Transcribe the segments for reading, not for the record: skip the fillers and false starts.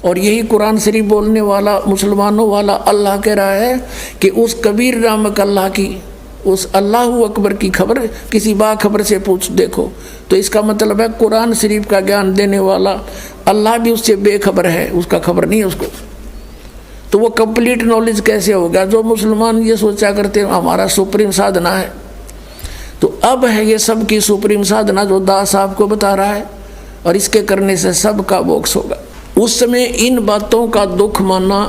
और यही कुरान शरीफ बोलने वाला मुसलमानों वाला अल्लाह कह रहा है कि उस कबीर नामक अल्लाह की, उस अल्लाह अकबर की खबर किसी बाखबर से पूछ देखो। तो इसका मतलब है कुरान शरीफ का ज्ञान देने वाला अल्लाह भी उससे बेखबर है, उसका खबर नहीं है उसको। तो वो कंप्लीट नॉलेज कैसे होगा? जो मुसलमान ये सोचा करते हैं हमारा सुप्रीम साधना है, तो अब है ये सब की सुप्रीम साधना जो दास आपको बता रहा है, और इसके करने से सबका मोक्ष होगा। उस समय इन बातों का दुख माना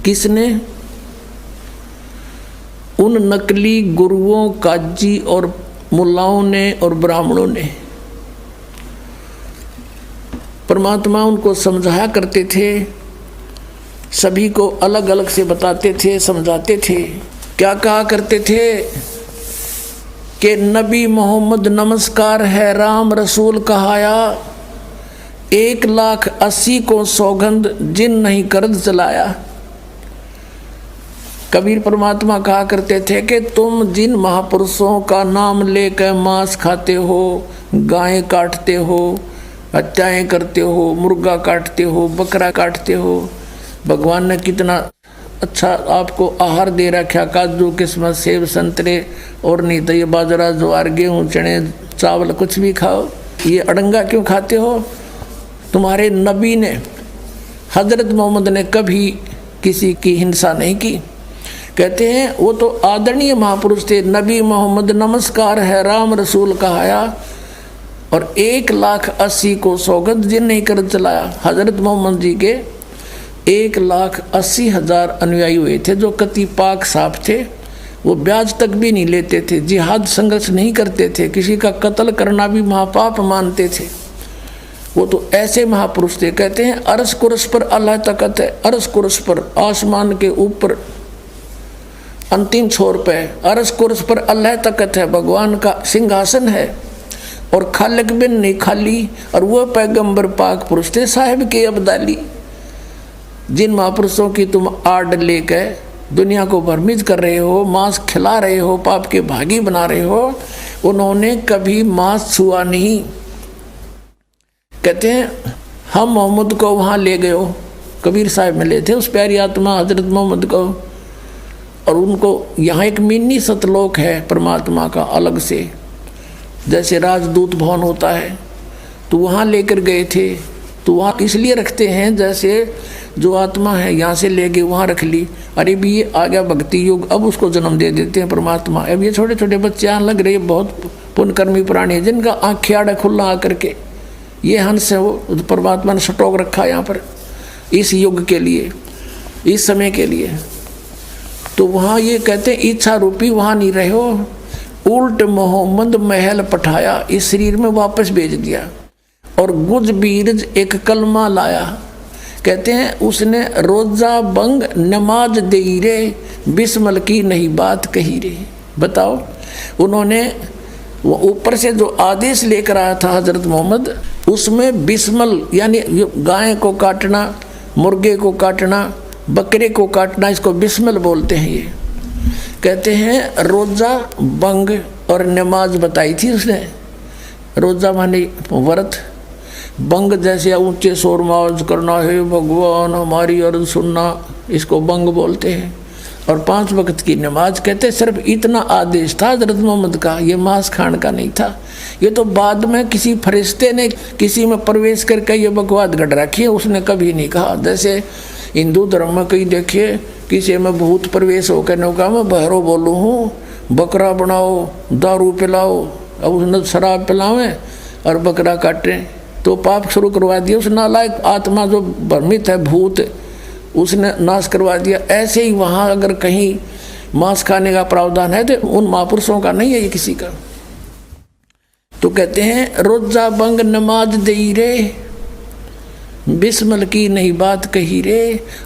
किसने? उन नकली गुरुओं, काजी और मुल्लाओं ने और ब्राह्मणों ने। परमात्मा उनको समझाया करते थे, सभी को अलग अलग से बताते थे, समझाते थे। क्या कहा करते थे कि नबी मोहम्मद नमस्कार है, राम रसूल कहाया, 1,80,000 को सौगंध जिन नहीं कर्ज चलाया। कबीर परमात्मा कहा करते थे कि तुम जिन महापुरुषों का नाम लेकर मांस खाते हो, गायें काटते हो, हत्याएं करते हो, मुर्गा काटते हो, बकरा काटते हो, भगवान ने कितना अच्छा आपको आहार दे रखा, काजू किस्मत सेब संतरे, और नहीं तो ये बाजरा ज्वार गेहूँ चने चावल कुछ भी खाओ, ये अड़ंगा क्यों खाते हो? तुम्हारे नबी ने, हजरत मोहम्मद ने कभी किसी की हिंसा नहीं की। कहते हैं वो तो आदरणीय महापुरुष थे। नबी मोहम्मद नमस्कार है, राम रसूल कहाया, और 1,80,000 को सौगंध जिन नहीं कर चलाया। हजरत मोहम्मद जी के 1,80,000 अनुयायी हुए थे जो कति पाक साफ थे। वो ब्याज तक भी नहीं लेते थे, जिहाद संघर्ष नहीं करते थे, किसी का कत्ल करना भी महापाप मानते थे। वो तो ऐसे महापुरुष थे। कहते हैं अरस कुरस पर अल्लाह तकत है, अरस कुरस पर आसमान के ऊपर अंतिम छोर पे अरस कुरस पर अल्लाह तकत है, भगवान का सिंहासन है, और खालिक बिन नहीं खाली, और वह पैगंबर पाक पुरुष थे साहिब के अब्दाली। जिन महापुरुषों की तुम आड़ लेकर दुनिया को भ्रमित कर रहे हो, मांस खिला रहे हो, पाप के भागी बना रहे हो, उन्होंने कभी मांस छुआ नहीं। कहते हैं हम मोहम्मद को वहाँ ले गए हो, कबीर साहब मिले थे उस प्यारी आत्मा हजरत मोहम्मद को, और उनको यहाँ एक मिनी सतलोक है परमात्मा का अलग से, जैसे राजदूत भवन होता है, तो वहाँ लेकर गए थे। तो वहाँ इसलिए रखते हैं जैसे जो आत्मा है यहाँ से ले गए वहाँ रख ली, अरे भी ये आ गया भक्ति युग, अब उसको जन्म दे देते हैं परमात्मा। अब ये छोटे छोटे बच्चे यहाँ लग रहे, बहुत पुण्यकर्मी प्राणी है जिनका आँख आड़ा खुला आकर के, ये हंस है, वो परमात्मा ने स्टॉक रखा यहाँ पर इस युग के लिए, इस समय के लिए। तो वहाँ ये कहते हैं इच्छा रूपी वहाँ नहीं रहे हो, उल्ट मोहम्मद महल पठाया, इस शरीर में वापस भेज दिया, और गुज बीरज एक कलमा लाया। कहते हैं उसने रोजा बंग नमाज दे रे, बिस्मल की नहीं बात कही रे। बताओ, उन्होंने वो ऊपर से जो आदेश लेकर आया था हजरत मोहम्मद, उसमें बिस्मल यानी गाय को काटना, मुर्गे को काटना, बकरे को काटना, इसको बिस्मिल बोलते हैं। ये कहते हैं रोजा बंग और नमाज बताई थी उसने। रोजा माने व्रत, बंग जैसे ऊंचे शोर में आवाज करना है, भगवान हमारी अर्ज सुनना, इसको बंग बोलते हैं। और 5 वक्त की नमाज। कहते सिर्फ इतना आदेश था हजरत मोहम्मद का, ये मांस खान का नहीं था। ये तो बाद में किसी फरिश्ते ने किसी में प्रवेश करके ये बकवाद गढ़ रखी है, उसने कभी नहीं कहा। जैसे हिंदू धर्म में कहीं देखिए किसी में भूत प्रवेश हो कहने का मैं बहरो बोलूँ हूँ, बकरा बनाओ, दारू पिलाओ, अब उसने शराब पिलावें और बकरा काटें, तो पाप शुरू करवा दिया। उस नालायक आत्मा जो भ्रमित है भूत, उसने नाश करवा दिया। ऐसे ही वहाँ अगर कहीं मांस खाने का प्रावधान है तो उन महापुरुषों का नहीं है ये किसी का। तो कहते हैं रोजा बंग नमाज दई रे, बिस्मल की नहीं बात कही रे,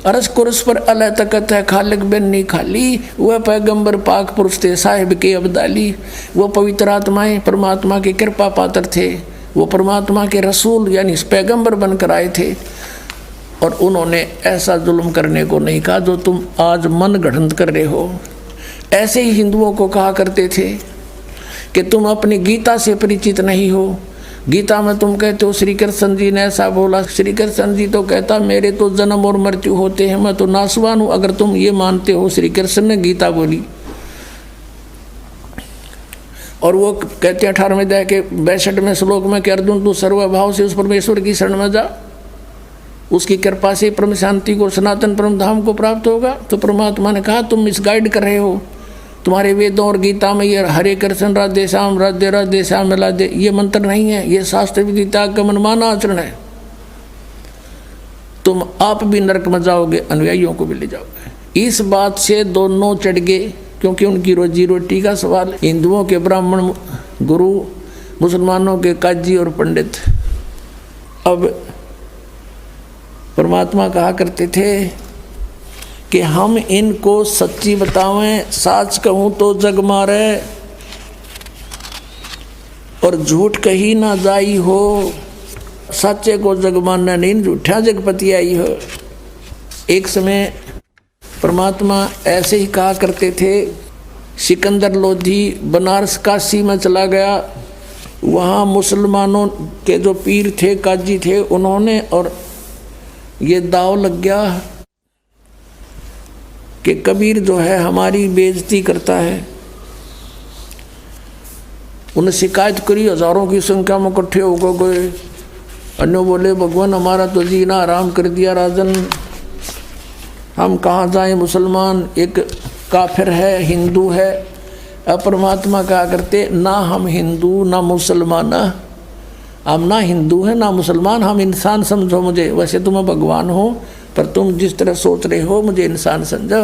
अरस कुरस पर अल्लाह तकत है, खालिक बिन नहीं खाली, वह पैगंबर पाक पुरुष थे साहिब के अब्दाली। वो पवित्र आत्माएं परमात्मा की कृपा पात्र थे, वो परमात्मा के रसूल यानी पैगंबर बनकर आए थे। और उन्होंने ऐसा जुल्म करने को नहीं कहा जो तुम आज मन गढ़ंत कर रहे हो। ऐसे ही हिंदुओं को कहा करते थे कि तुम अपनी गीता से परिचित नहीं हो, गीता में तुम कहते हो श्री कृष्ण जी ने ऐसा बोला, श्री कृष्ण जी तो कहता मेरे तो जन्म और मृत्यु होते हैं, मैं तो नासवान हूँ। अगर तुम ये मानते हो श्री कृष्ण ने गीता बोली। और वो कहते हैं 18वें अध्याय के 62वें श्लोक में कि अर्जुन तू सर्वभाव से उस परमेश्वर की शरण में जा, उसकी कृपा से परम शांति को, सनातन परम धाम को प्राप्त होगा। तो परमात्मा ने कहा तुम मिसगाइड कर रहे हो, तुम्हारे वेदों और गीता में ये हरे कृष्ण राधे श्याम राधे ये मंत्र नहीं है, ये शास्त्र विधि त्याग का मनमाना आचरण है। तुम आप भी नरक में जाओगे, अनुयायियों को भी ले जाओगे। इस बात से दोनों चढ़ गए, क्योंकि उनकी रोजी रोटी का सवाल। हिंदुओं के ब्राह्मण गुरु, मुसलमानों के काजी और पंडित। अब परमात्मा कहा करते थे कि हम इनको सच्ची बतावें, साच कहूँ तो जग मारे और झूठ कही ना जाई हो, सच्चे को जग मानना नहीं, झूठा जगपति आई हो। एक समय परमात्मा ऐसे ही कहा करते थे। सिकंदर लोधी बनारस काशी में चला गया, वहाँ मुसलमानों के जो पीर थे, काजी थे, उन्होंने और ये दाव लग गया कि कबीर जो है हमारी बेइज्जती करता है। उन्हें शिकायत करी, हजारों की संख्या में इकट्ठे होकर गए। अन्य बोले भगवान हमारा तो जीना आराम कर दिया राजन, हम कहाँ जाएं, मुसलमान एक काफिर है, हिंदू है। अब परमात्मा कहा करते ना हम हिंदू ना मुसलमान, हम ना हिंदू हैं ना मुसलमान, हम इंसान समझो मुझे। वैसे तुम भगवान हो पर तुम जिस तरह सोच रहे हो मुझे इंसान समझो।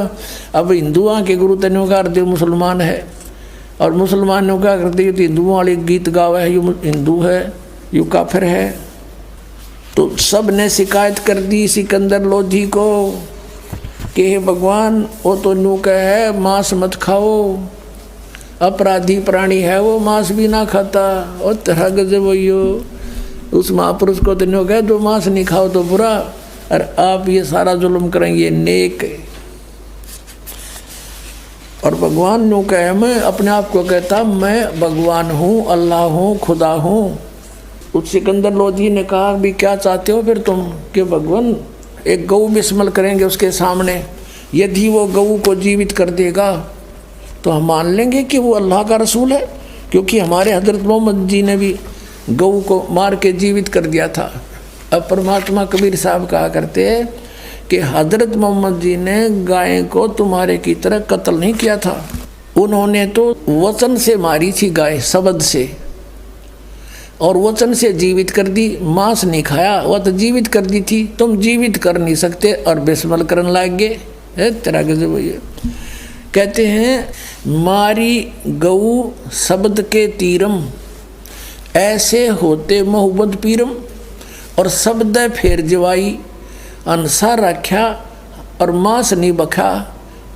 अब हिंदुओं के गुरु तेनों का अर्थ मुसलमान है, और मुसलमानों का करते तो हिंदुओं वाले गीत गावा है, यू हिंदू है यू काफिर है। तो सब ने शिकायत कर दी सिकंदर लोधी को कि हे भगवान वो तो नू का है मांस मत खाओ, अपराधी प्राणी है वो, मांस भी ना खाता। और तरह गजब वही उस महापुरुष को तो कहे जो मांस नहीं खाओ तो बुरा, और आप ये सारा जुल्म करेंगे नेक। और भगवान नो कहे, मैं अपने आप को कहता मैं भगवान हूँ, अल्लाह हूँ, खुदा हूँ। उस सिकंदर लोधी ने कहा भी क्या चाहते हो फिर तुम कि भगवान एक गऊ बिस्मल करेंगे उसके सामने, यदि वो गऊ को जीवित कर देगा तो हम मान लेंगे कि वो अल्लाह का रसूल है, क्योंकि हमारे हजरत मोहम्मद जी ने भी गऊ को मार के जीवित कर दिया था। अब परमात्मा कबीर साहब कहा करते हैं कि हजरत मोहम्मद जी ने गाय को तुम्हारे की तरह कत्ल नहीं किया था, उन्होंने तो वचन से मारी थी गाय, शब्द से, और वचन से जीवित कर दी, मांस नहीं खाया, वह तो जीवित कर दी थी। तुम जीवित कर नहीं सकते और बिस्मल करने लग गए। तरह के भैया कहते हैं मारी गऊ शब्द के तीरम, ऐसे होते मोहब्बत पीरम, और शब्द फेर जवाई अनसा रखा और मांस नहीं बखा,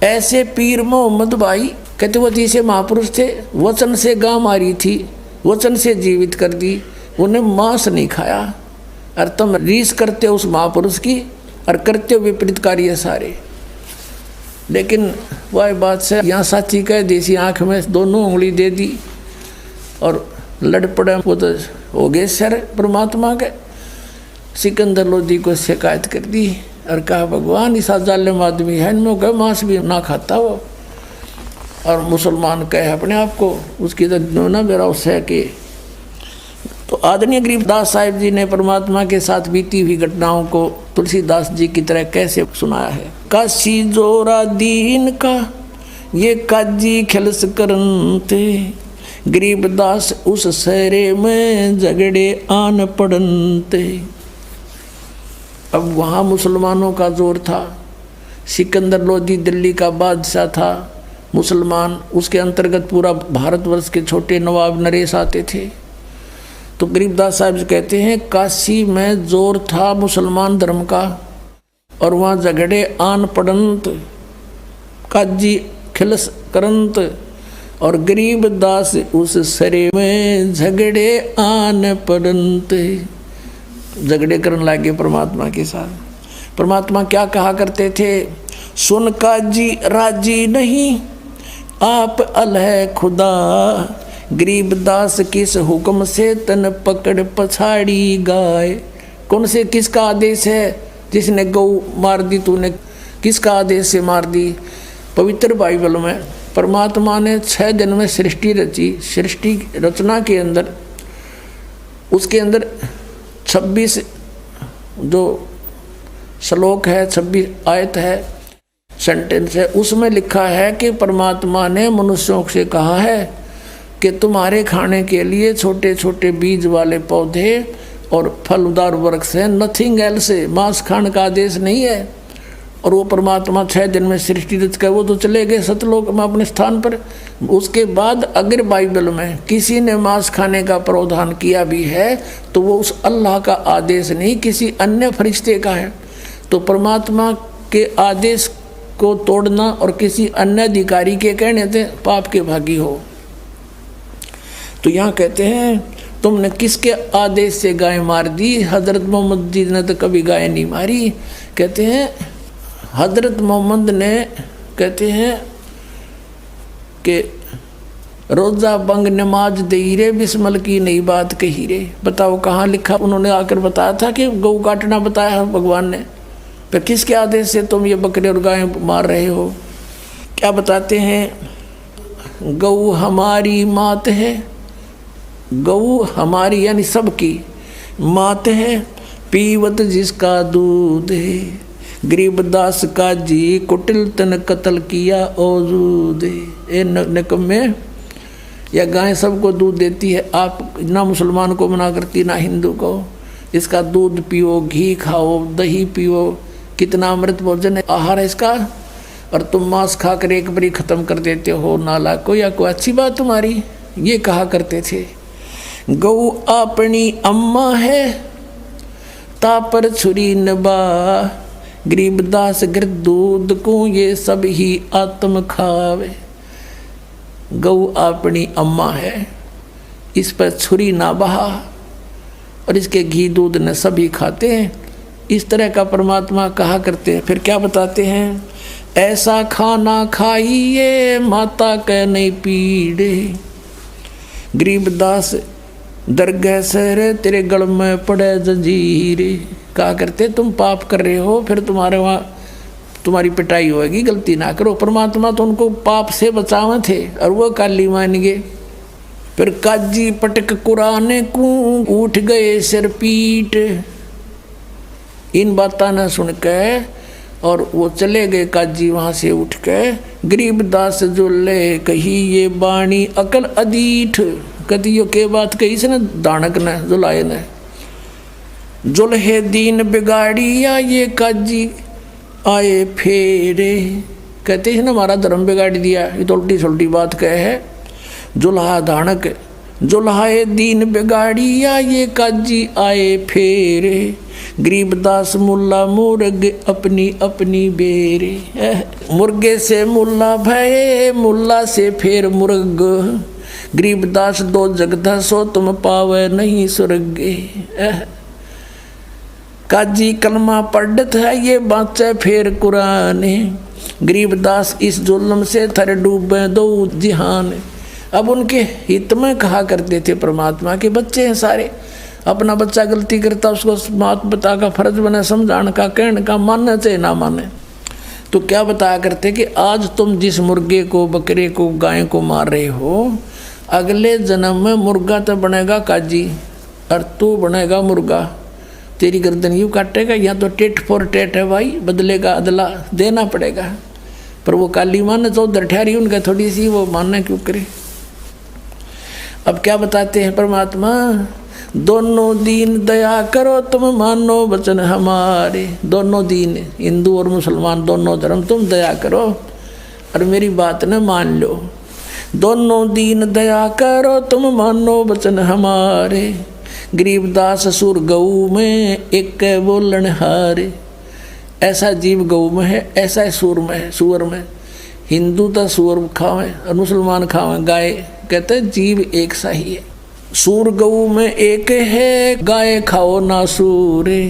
ऐसे पीर मोहम्मद भाई। कहते वो तीसरे महापुरुष थे, वचन से गां मारी थी, वचन से जीवित कर दी, उन्हें मांस नहीं खाया, और तुम रीस करते हो उस महापुरुष की और करते हो विपरीत कार्य सारे। लेकिन वह बात से यहाँ साची कह देसी आँख में दोनों उंगली दे दी और लड़ पड़े, वो तो हो गए सर परमात्मा के। सिकंदर लोधी को शिकायत कर दी और कहा भगवान इस जालिम आदमी है, इनमें कहा मांस भी ना खाता वो, और मुसलमान कहे अपने आप को, उसकी तो ना मेरा उससे कि। तो आदरणीय गरीबदास साहिब जी ने परमात्मा के साथ बीती हुई घटनाओं को तुलसीदास जी की तरह कैसे सुनाया है। काशी जोरा दीन का ये काजी खिलस करनते, गरीबदास उस सहरे में झगड़े आन पड़नते। अब वहाँ मुसलमानों का जोर था। सिकंदर लोधी दिल्ली का बादशाह था मुसलमान, उसके अंतर्गत पूरा भारतवर्ष के छोटे नवाब नरेश आते थे। तो गरीबदास साहब कहते हैं काशी में जोर था मुसलमान धर्म का, और वहाँ झगड़े आन पड़ंत, काजी खिलस करंत, और गरीबदास उस सरे में झगड़े आन पड़ंत, झगड़े करने लगे परमात्मा के साथ। परमात्मा क्या कहा करते थे, सुन काजी राजी नहीं आप अलह खुदा, गरीबदास किस हुक्म से तन पकड़ पछाड़ी गाय। कौन से किसका आदेश है जिसने गौ मार दी, तूने किसका आदेश से मार दी? पवित्र बाइबल में परमात्मा ने 6 दिन में सृष्टि रची। सृष्टि रचना के अंदर उसके अंदर 26 जो श्लोक है, 26 आयत है, सेंटेंस है, उसमें लिखा है कि परमात्मा ने मनुष्यों से कहा है कि तुम्हारे खाने के लिए छोटे छोटे बीज वाले पौधे और फलदार वृक्ष है, नथिंग एल्स है, मांस खाने का आदेश नहीं है। और वो परमात्मा 6 दिन में सृष्टि रच कर वो तो चले गए सतलोक में अपने स्थान पर। उसके बाद अगर बाइबल में किसी ने मांस खाने का प्रावधान किया भी है तो वो उस अल्लाह का आदेश नहीं, किसी अन्य फरिश्ते का है। तो परमात्मा के आदेश को तोड़ना और किसी अन्य अधिकारी के कहने से पाप के भागी हो। तो यहाँ कहते हैं तुमने किसके आदेश से गाय मार दी? हजरत मोहम्मद जी ने तो कभी गाय नहीं मारी। कहते हैं हजरत मोहम्मद ने कहते हैं कि रोज़ा बंग नमाज दे रे बिस्मल की नई बात कही रे। बताओ कहाँ लिखा? उन्होंने आकर बताया था कि गौ काटना बताया है भगवान ने, पर किसके आदेश से तुम ये बकरे और गाय मार रहे हो? क्या बताते हैं? गौ हमारी मात है, गौ हमारी यानी सबकी मात है, पीवत जिसका दूध है। गरीबदास का जी कुटिल तन कत्ल किया औजूद है। ए निकम्मे, यह गाय सबको दूध देती है, आप ना मुसलमान को मना करती ना हिंदू को। इसका दूध पियो, घी खाओ, दही पियो, कितना अमृत भोजन है, आहार है इसका। और तुम मांस खाकर एक बारी ख़त्म कर देते हो नाला को, या कोई अच्छी बात तुम्हारी? ये कहा करते थे। गौ अपनी अम्मा है तापर छुरी नबा, गरीबदास गिर दूध को ये सब ही आत्म खावे। गौ अपनी अम्मा है, इस पर छुरी ना बहा और इसके घी दूध न सभी खाते हैं। इस तरह का परमात्मा कहा करते हैं। फिर क्या बताते हैं? ऐसा खाना खाइए माता कह नहीं पीड़े, गरीबदास दरगाह से तेरे गल में पड़े जंजीरे। कहा करते तुम पाप कर रहे हो, फिर तुम्हारे वहाँ तुम्हारी पिटाई होगी, गलती ना करो। परमात्मा तो उनको पाप से बचावे थे और वो काली मान गए। फिर काजी पटक कुराने को उठ गए सिर पीट। इन बातों न सुन के और वो चले गए काजी वहाँ से उठ के। गरीबदास जो ले कही ये बाणी अकल अदीठ, कदी यो के बात कही से न दानक ने जुलाए ने। जुल्हे दीन बिगाड़िया ये काजी आए फेरे। कहते हैं ना हमारा धर्म बिगाड़ दिया, ये तो उल्टी सुल्टी बात कहे है। जुल्हा दानक, जुल्हाए दीन बिगाड़िया ये काजी आए फेरे, गरीबदास मुल्ला मुर्ग अपनी अपनी बेरे। मुर्गे से मुल्ला भये, मुल्ला से फिर मुर्ग, गरीबदास दो जगदा सो तुम पावे नहीं स्वर्गे। काजी कलमा पढ़त है ये बाँचे फिर कुरान, गरीबदास इस जुल्म से थर डूबे दो जिहान। अब उनके हित में कहा करते थे परमात्मा के बच्चे हैं सारे, अपना बच्चा गलती करता उसको मात पिता का फर्ज बने समझाने का, कहने का, मानना चाहे ना माने। तो क्या बताया करते कि आज तुम जिस मुर्गे को, बकरे को, गाय को मार रहे हो, अगले जन्म में मुर्गा तो बनेगा काजी और तू बनेगा मुर्गा। तेरी गर्दन यूँ काटेगा, या तो टेट फॉर टेट है भाई, बदलेगा अदला देना पड़ेगा। पर वो काली माने चौधर ठहरी, उनका थोड़ी सी वो मानना क्यों करे। अब क्या बताते हैं परमात्मा? दोनों दीन दया करो तुम मानो वचन हमारे। दोनों दीन, हिंदू और मुसलमान दोनों धर्म, तुम दया करो और मेरी बात न मान लो। दोनों दीन दया करो तुम मानो वचन हमारे, गरीबदास सुर गऊ में एक बोलन हारे। ऐसा जीव गऊ में है, ऐसा सुर में है, सुअर में। हिंदू तो सुअर खावे और मुसलमान खावे गाय, कहते हैं जीव एक सा ही है। सूर गऊ में एक है, गाय खाओ ना सूरे।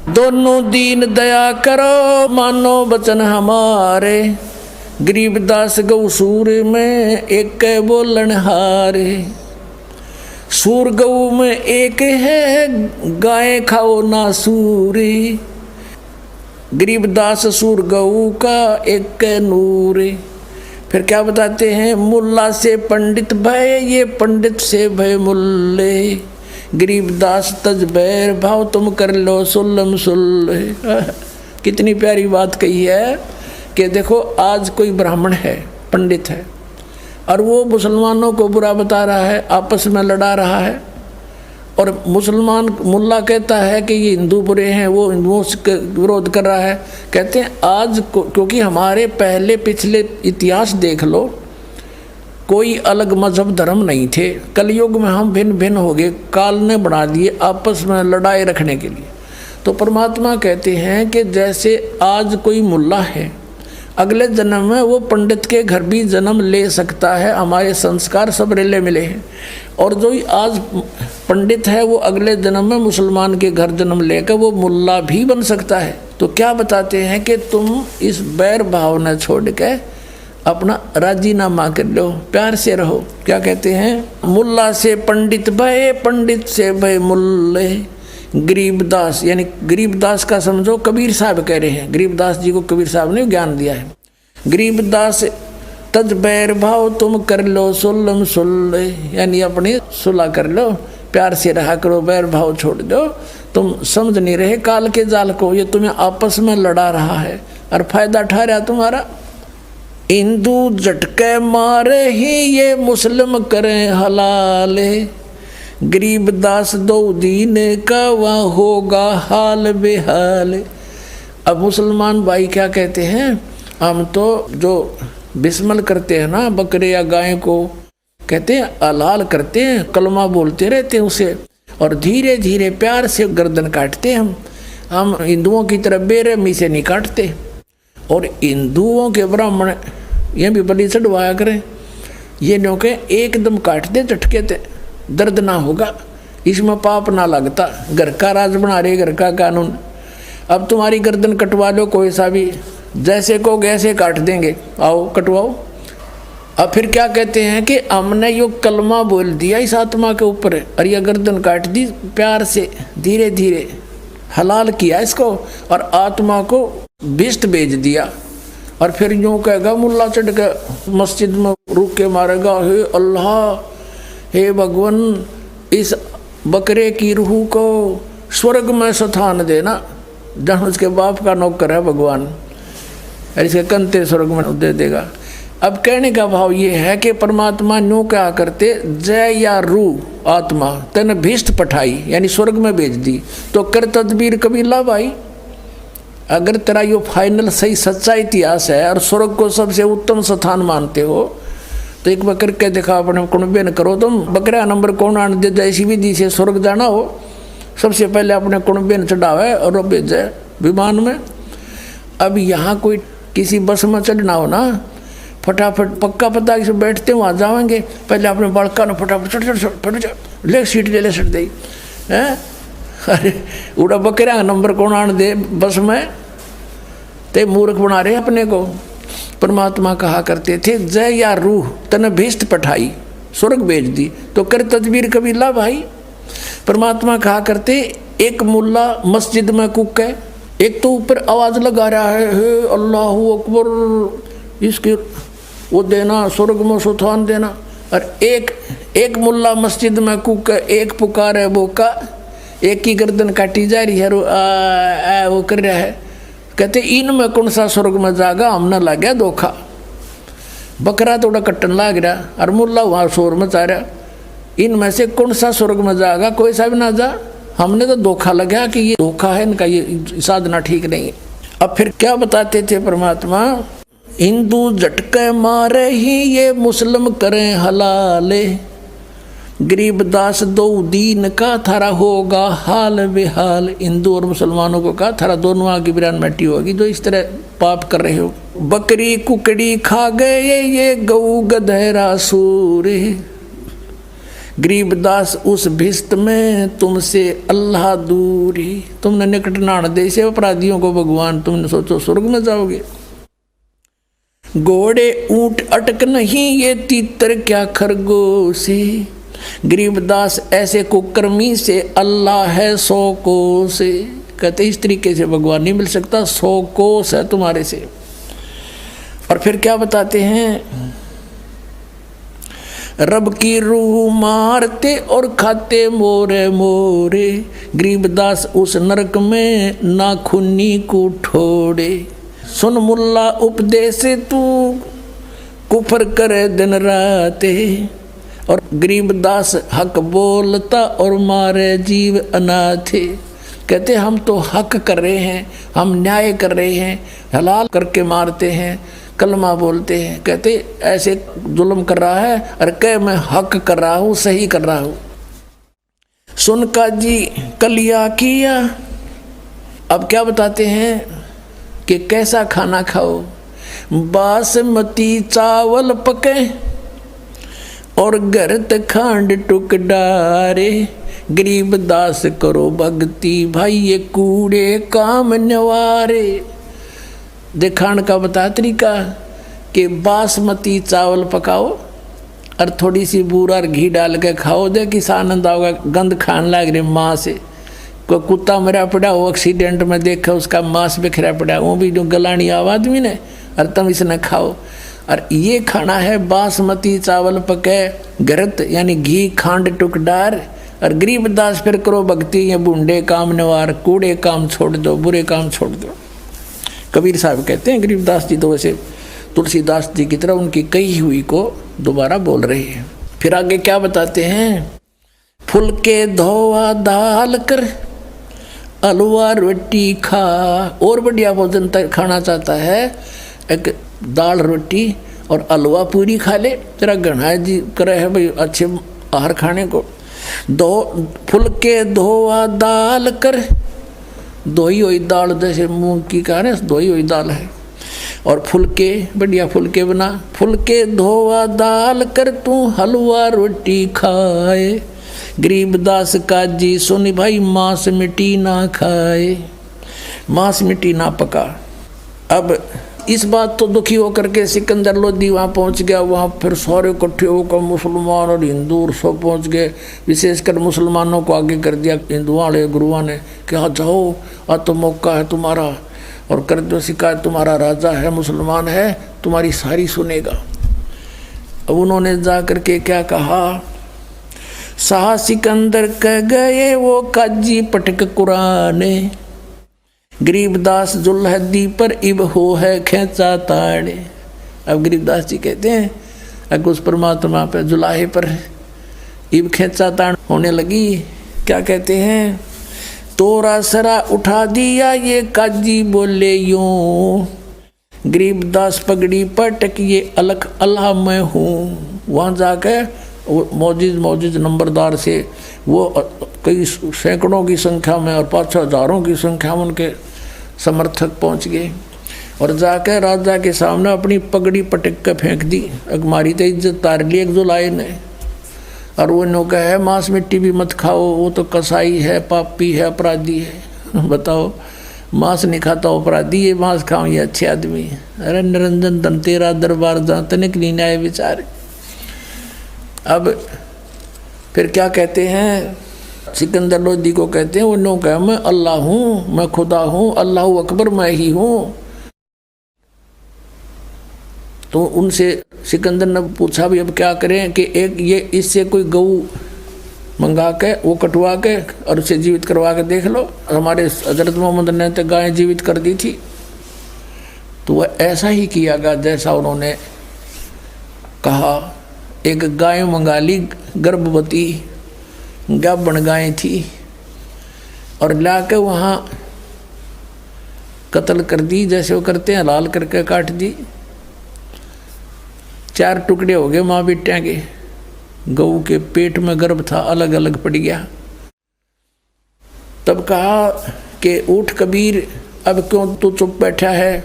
दोनों दीन दया करो मानो वचन हमारे, गरीबदास गौ सूर में एक बोलन हारे, सूर गऊ में एक है गाय खाओ ना सूरी, गरीबदास सूर गऊ का एक नूर। फिर क्या बताते हैं, मुल्ला से पंडित भय ये पंडित से भय मुल्ले, गरीबदास तज बैर भाव तुम कर लो सुल्लम सुल्ले। कितनी प्यारी बात कही है कि देखो आज कोई ब्राह्मण है, पंडित है, और वो मुसलमानों को बुरा बता रहा है, आपस में लड़ा रहा है, और मुसलमान मुल्ला कहता है कि ये हिंदू बुरे हैं, वो हिंदुओं से विरोध कर रहा है। कहते हैं आज क्योंकि हमारे पहले पिछले इतिहास देख लो, कोई अलग मजहब धर्म नहीं थे, कलयुग में हम भिन्न भिन्न हो गए, काल ने बना दिए आपस में लड़ाई रखने के लिए। तो परमात्मा कहते हैं कि जैसे आज कोई मुल्ला है, अगले जन्म में वो पंडित के घर भी जन्म ले सकता है, हमारे संस्कार सब रिले मिले हैं। और जो आज पंडित है वो अगले जन्म में मुसलमान के घर जन्म लेकर वो मुल्ला भी बन सकता है। तो क्या बताते हैं कि तुम इस बैर भाव न छोड़ के अपना राजीनामा कर लो, प्यार से रहो। क्या कहते हैं, मुल्ला से पंडित भय पंडित से भय मुल्ले, गरीबदास यानी गरीबदास का समझो कबीर साहब कह रहे हैं, गरीबदास जी को कबीर साहब ने ज्ञान दिया है। गरीबदास तज बैर भाव तुम कर लो सुल्लम सुल्ले, यानी अपनी सुलह कर लो, प्यार से रहा करो, बैर भाव छोड़ दो। तुम समझ नहीं रहे काल के जाल को, ये तुम्हें आपस में लड़ा रहा है और फायदा उठा रहा तुम्हारा। हिंदू झटके मारे ही ये मुस्लिम करें हलाले, गरीबदास दो दीन का वह होगा हाल बेहाल। अब मुसलमान भाई क्या कहते हैं, हम तो जो बिस्मल करते हैं ना बकरे या गाय को, कहते हैं हलाल करते हैं, कलमा बोलते रहते हैं उसे, और धीरे धीरे प्यार से गर्दन काटते हैं। हम हिंदुओं की तरह बेरहमी से नहीं काटते। और हिंदुओं के ब्राह्मण ये भी बलि चढ़वाया करें, ये न्यों के एकदम काट दे झटके थे, दर्द ना होगा, इसमें पाप ना लगता। घर का राज बना रहे, घर का कानून। अब तुम्हारी गर्दन कटवा लो कोई सा भी, जैसे को ऐसे काट देंगे, आओ कटवाओ। अब फिर क्या कहते हैं कि हमने यो कलमा बोल दिया इस आत्मा के ऊपर और यह गर्दन काट दी, प्यार से धीरे धीरे हलाल किया इसको और आत्मा को भिष्ट भेज दिया। और फिर यूँ कहेगा मुल्ला चढ़ के मस्जिद में रुक के मारेगा, हे अल्लाह, हे भगवान, इस बकरे की रूह को स्वर्ग में स्थान देना, जहाँ उसके बाप का नौकर है भगवान, इसके कंते स्वर्ग में दे देगा। अब कहने का भाव ये है कि परमात्मा न्यू क्या करते, जय या रूह आत्मा तेने भिष्ट पठाई यानी स्वर्ग में भेज दी, तो कर तदबीर कबीला भाई। अगर तेरा यो फाइनल सही सच्चा इतिहास है और स्वर्ग को सबसे उत्तम स्थान मानते हो, तो एक बार करके देखा अपने कुणबे न करो तुम। बकरा नंबर कौन आने दे, जैसी विधि से स्वर्ग जाना हो सबसे पहले अपने कुणबे न चढ़ावे और भेजे विमान में। अब यहाँ कोई किसी बस में चढ़ना हो ना, फटाफट पक्का पता कि बैठते वहाँ जाएंगे, पहले अपने बड़का न फटाफट ले सीट ले सट दे हैं। अरे उड़ा बकरा नंबर कौन आने दे बस में, ते मूर्ख बना रहे अपने को। परमात्मा कहा करते थे, जय या रूह तने भिष्ट पठाई स्वर्ग भेज दी, तो कर तदबीर कबीला भाई। परमात्मा कहा करते, एक मुल्ला मस्जिद में कुक है, एक तो ऊपर आवाज लगा रहा है, हे अल्लाहू अकबर, इसके वो देना स्वर्ग में सुथान देना। और एक मुल्ला मस्जिद में कुक है, एक पुकार है बोका, एक की गर्दन काटी जा रही है, वो कर रहा है। कहते इनमें कौन सा स्वर्ग में जागा, हमने लग गया धोखा। बकरा थोड़ा कट्टन लाग रहा और मुल्ला वहाँ शोर मचा रहा, इनमें से कौन सा स्वर्ग में जाएगा, कोई सा भी ना जा। हमने तो धोखा लगा कि ये धोखा है इनका, ये साधना ठीक नहीं है। अब फिर क्या बताते थे परमात्मा, हिंदू झटके मारे ही ये मुस्लिम करें हलाले, गरीबदास दो दीन का थारा होगा हाल बेहाल। हिंदू और मुसलमानों को कहा थारा दोनों आगे बिरान मिट्टी होगी जो इस तरह पाप कर रहे हो। बकरी कुकड़ी खा गए ये गऊ गधेरा सूर, गरीबदास उस भिष्ट में तुमसे अल्लाह दूरी। तुमने निकट नाण दे से अपराधियों को भगवान, तुमने सोचो स्वर्ग में जाओगे। घोड़े ऊंट अटक नहीं ये तीतर क्या खरगोश। गरीबदास ऐसे कुकर्मी से अल्लाह है 100 कोस। कहते इस तरीके से भगवान नहीं मिल सकता, 100 कोस है तुम्हारे से। और फिर क्या बताते हैं, रब की रूह मारते और खाते मोरे मोरे। गरीबदास उस नरक में नाखूनी को ठोड़े। सुन मुल्ला उपदेश तू कुफर करे दिन राते। और गरीबदास हक बोलता और मारे जीव अनाथे। कहते हम तो हक कर रहे हैं, हम न्याय कर रहे हैं, हलाल करके मारते हैं, कलमा बोलते हैं। कहते ऐसे जुल्म कर रहा है और कह मैं हक कर रहा हूँ, सही कर रहा हूँ। सुन का जी कलिया किया। अब क्या बताते हैं कि कैसा खाना खाओ। बासमती चावल पके और गरत खांड टुक डारे। गरीबदास करो भक्ति भाई ये कूड़े काम नवारे। दिखाण का बता तरीका कि बासमती चावल पकाओ और थोड़ी सी बूरा और घी डाल के खाओ, दे किस आनंद आओगा। गंद खान लग रही माँ से। कोई कुत्ता मरा पड़ा हो एक्सीडेंट में, देखा उसका मांस बिखरा पड़ा, वो भी जो गलानी आवाज भी ने, और तुम इसने खाओ। और ये खाना है बासमती चावल पके गरत यानी घी खांड टुक डार। और गरीबदास फिर करो भक्ति ये बूढ़े काम नवार। कूड़े काम छोड़ दो, बुरे काम छोड़ दो। कबीर साहब कहते हैं गरीबदास जी तो वैसे तुलसीदास जी की तरह उनकी कही हुई को दोबारा बोल रहे हैं। फिर आगे क्या बताते हैं, फुलके धोआ दाल कर अलवा रोटी खा। और बढ़िया भोजन खाना चाहता है, एक दाल रोटी और अलवा पूरी खा ले। तेरा घना जी करे है भाई अच्छे आहार खाने को। दो फुलके धोआ दाल कर, धोई हुई दाल जैसे मूंग की कहा ना, धोई हुई दाल है। और फुलके बढ़िया फुलके बना। फुलके धोआ दाल कर तू हलवा रोटी खाए। गरीबदास का जी सुन भाई मांस मिट्टी ना खाए, मांस मिट्टी ना पका। अब इस बात तो दुखी होकर के सिकंदर लोधी वहाँ पहुँच गया। वहाँ फिर सारे इकट्ठे होकर मुसलमान और हिंदू और सब पहुँच गए। विशेषकर मुसलमानों को आगे कर दिया हिंदुओं वाले गुरुओं ने कि हाँ जाओ, आज तो मौका है तुम्हारा, और कर दो शिकायत, तुम्हारा राजा है, मुसलमान है, तुम्हारी सारी सुनेगा। अब उन्होंने जा कर के क्या कहा, शाह सिकंदर कह गए वो काजी पटक कुराने। गरीबदास जुल्हदी पर इब हो है खेचा ताड़े। अब गरीबदास जी कहते हैं अगर उस परमात्मा पर जुलाहे पर इब खेचा ताड़ होने लगी। क्या कहते हैं, तोरा सरा उठा दिया ये काजी बोले यूं। गरीबदास पगड़ी पटक ये अलख अल्लाह मैं हूँ। वहाँ जाके मौजूद नंबरदार से वो कई सैकड़ों की संख्या में और 5-6 हजारों की संख्या में उनके समर्थक पहुंच गए। और जाकर राजा के सामने अपनी पगड़ी पटक कर फेंक दी। हमारी तो इज्जत तार ली एक जुलाए ने। और वो नो कहे मांस मिट्टी भी मत खाओ, वो तो कसाई है, पापी है, अपराधी है। बताओ, मांस नहीं खाता अपराधी है, मांस खाओ ये अच्छे आदमी है। अरे निरंजन धन तेरा दरबार जहाँ तनिक नहीं आए बेचारे। अब फिर क्या कहते हैं, सिकंदर लोधी को कहते हैं, वो नो कहे मैं अल्लाह हूँ, मैं खुदा हूँ, अल्लाह अकबर मैं ही हूँ। तो उनसे सिकंदर ने पूछा भी अब क्या करें कि एक ये इससे कोई गऊ मंगा के वो कटवा के और उसे जीवित करवा के देख लो। हमारे हजरत मोहम्मद ने तो गाय जीवित कर दी थी। तो वह ऐसा ही किया गया जैसा उन्होंने कहा। एक गाय मंगा ली, गर्भवती गाभण गाय थी, और ला के वहाँ कत्ल कर दी जैसे वो करते हैं, लाल करके काट दी। 4 टुकड़े हो गए माँ बेटिया के। गऊ के पेट में गर्भ था, अलग अलग पड़ गया। तब कहा कि उठ कबीर, अब क्यों तू चुप बैठा है?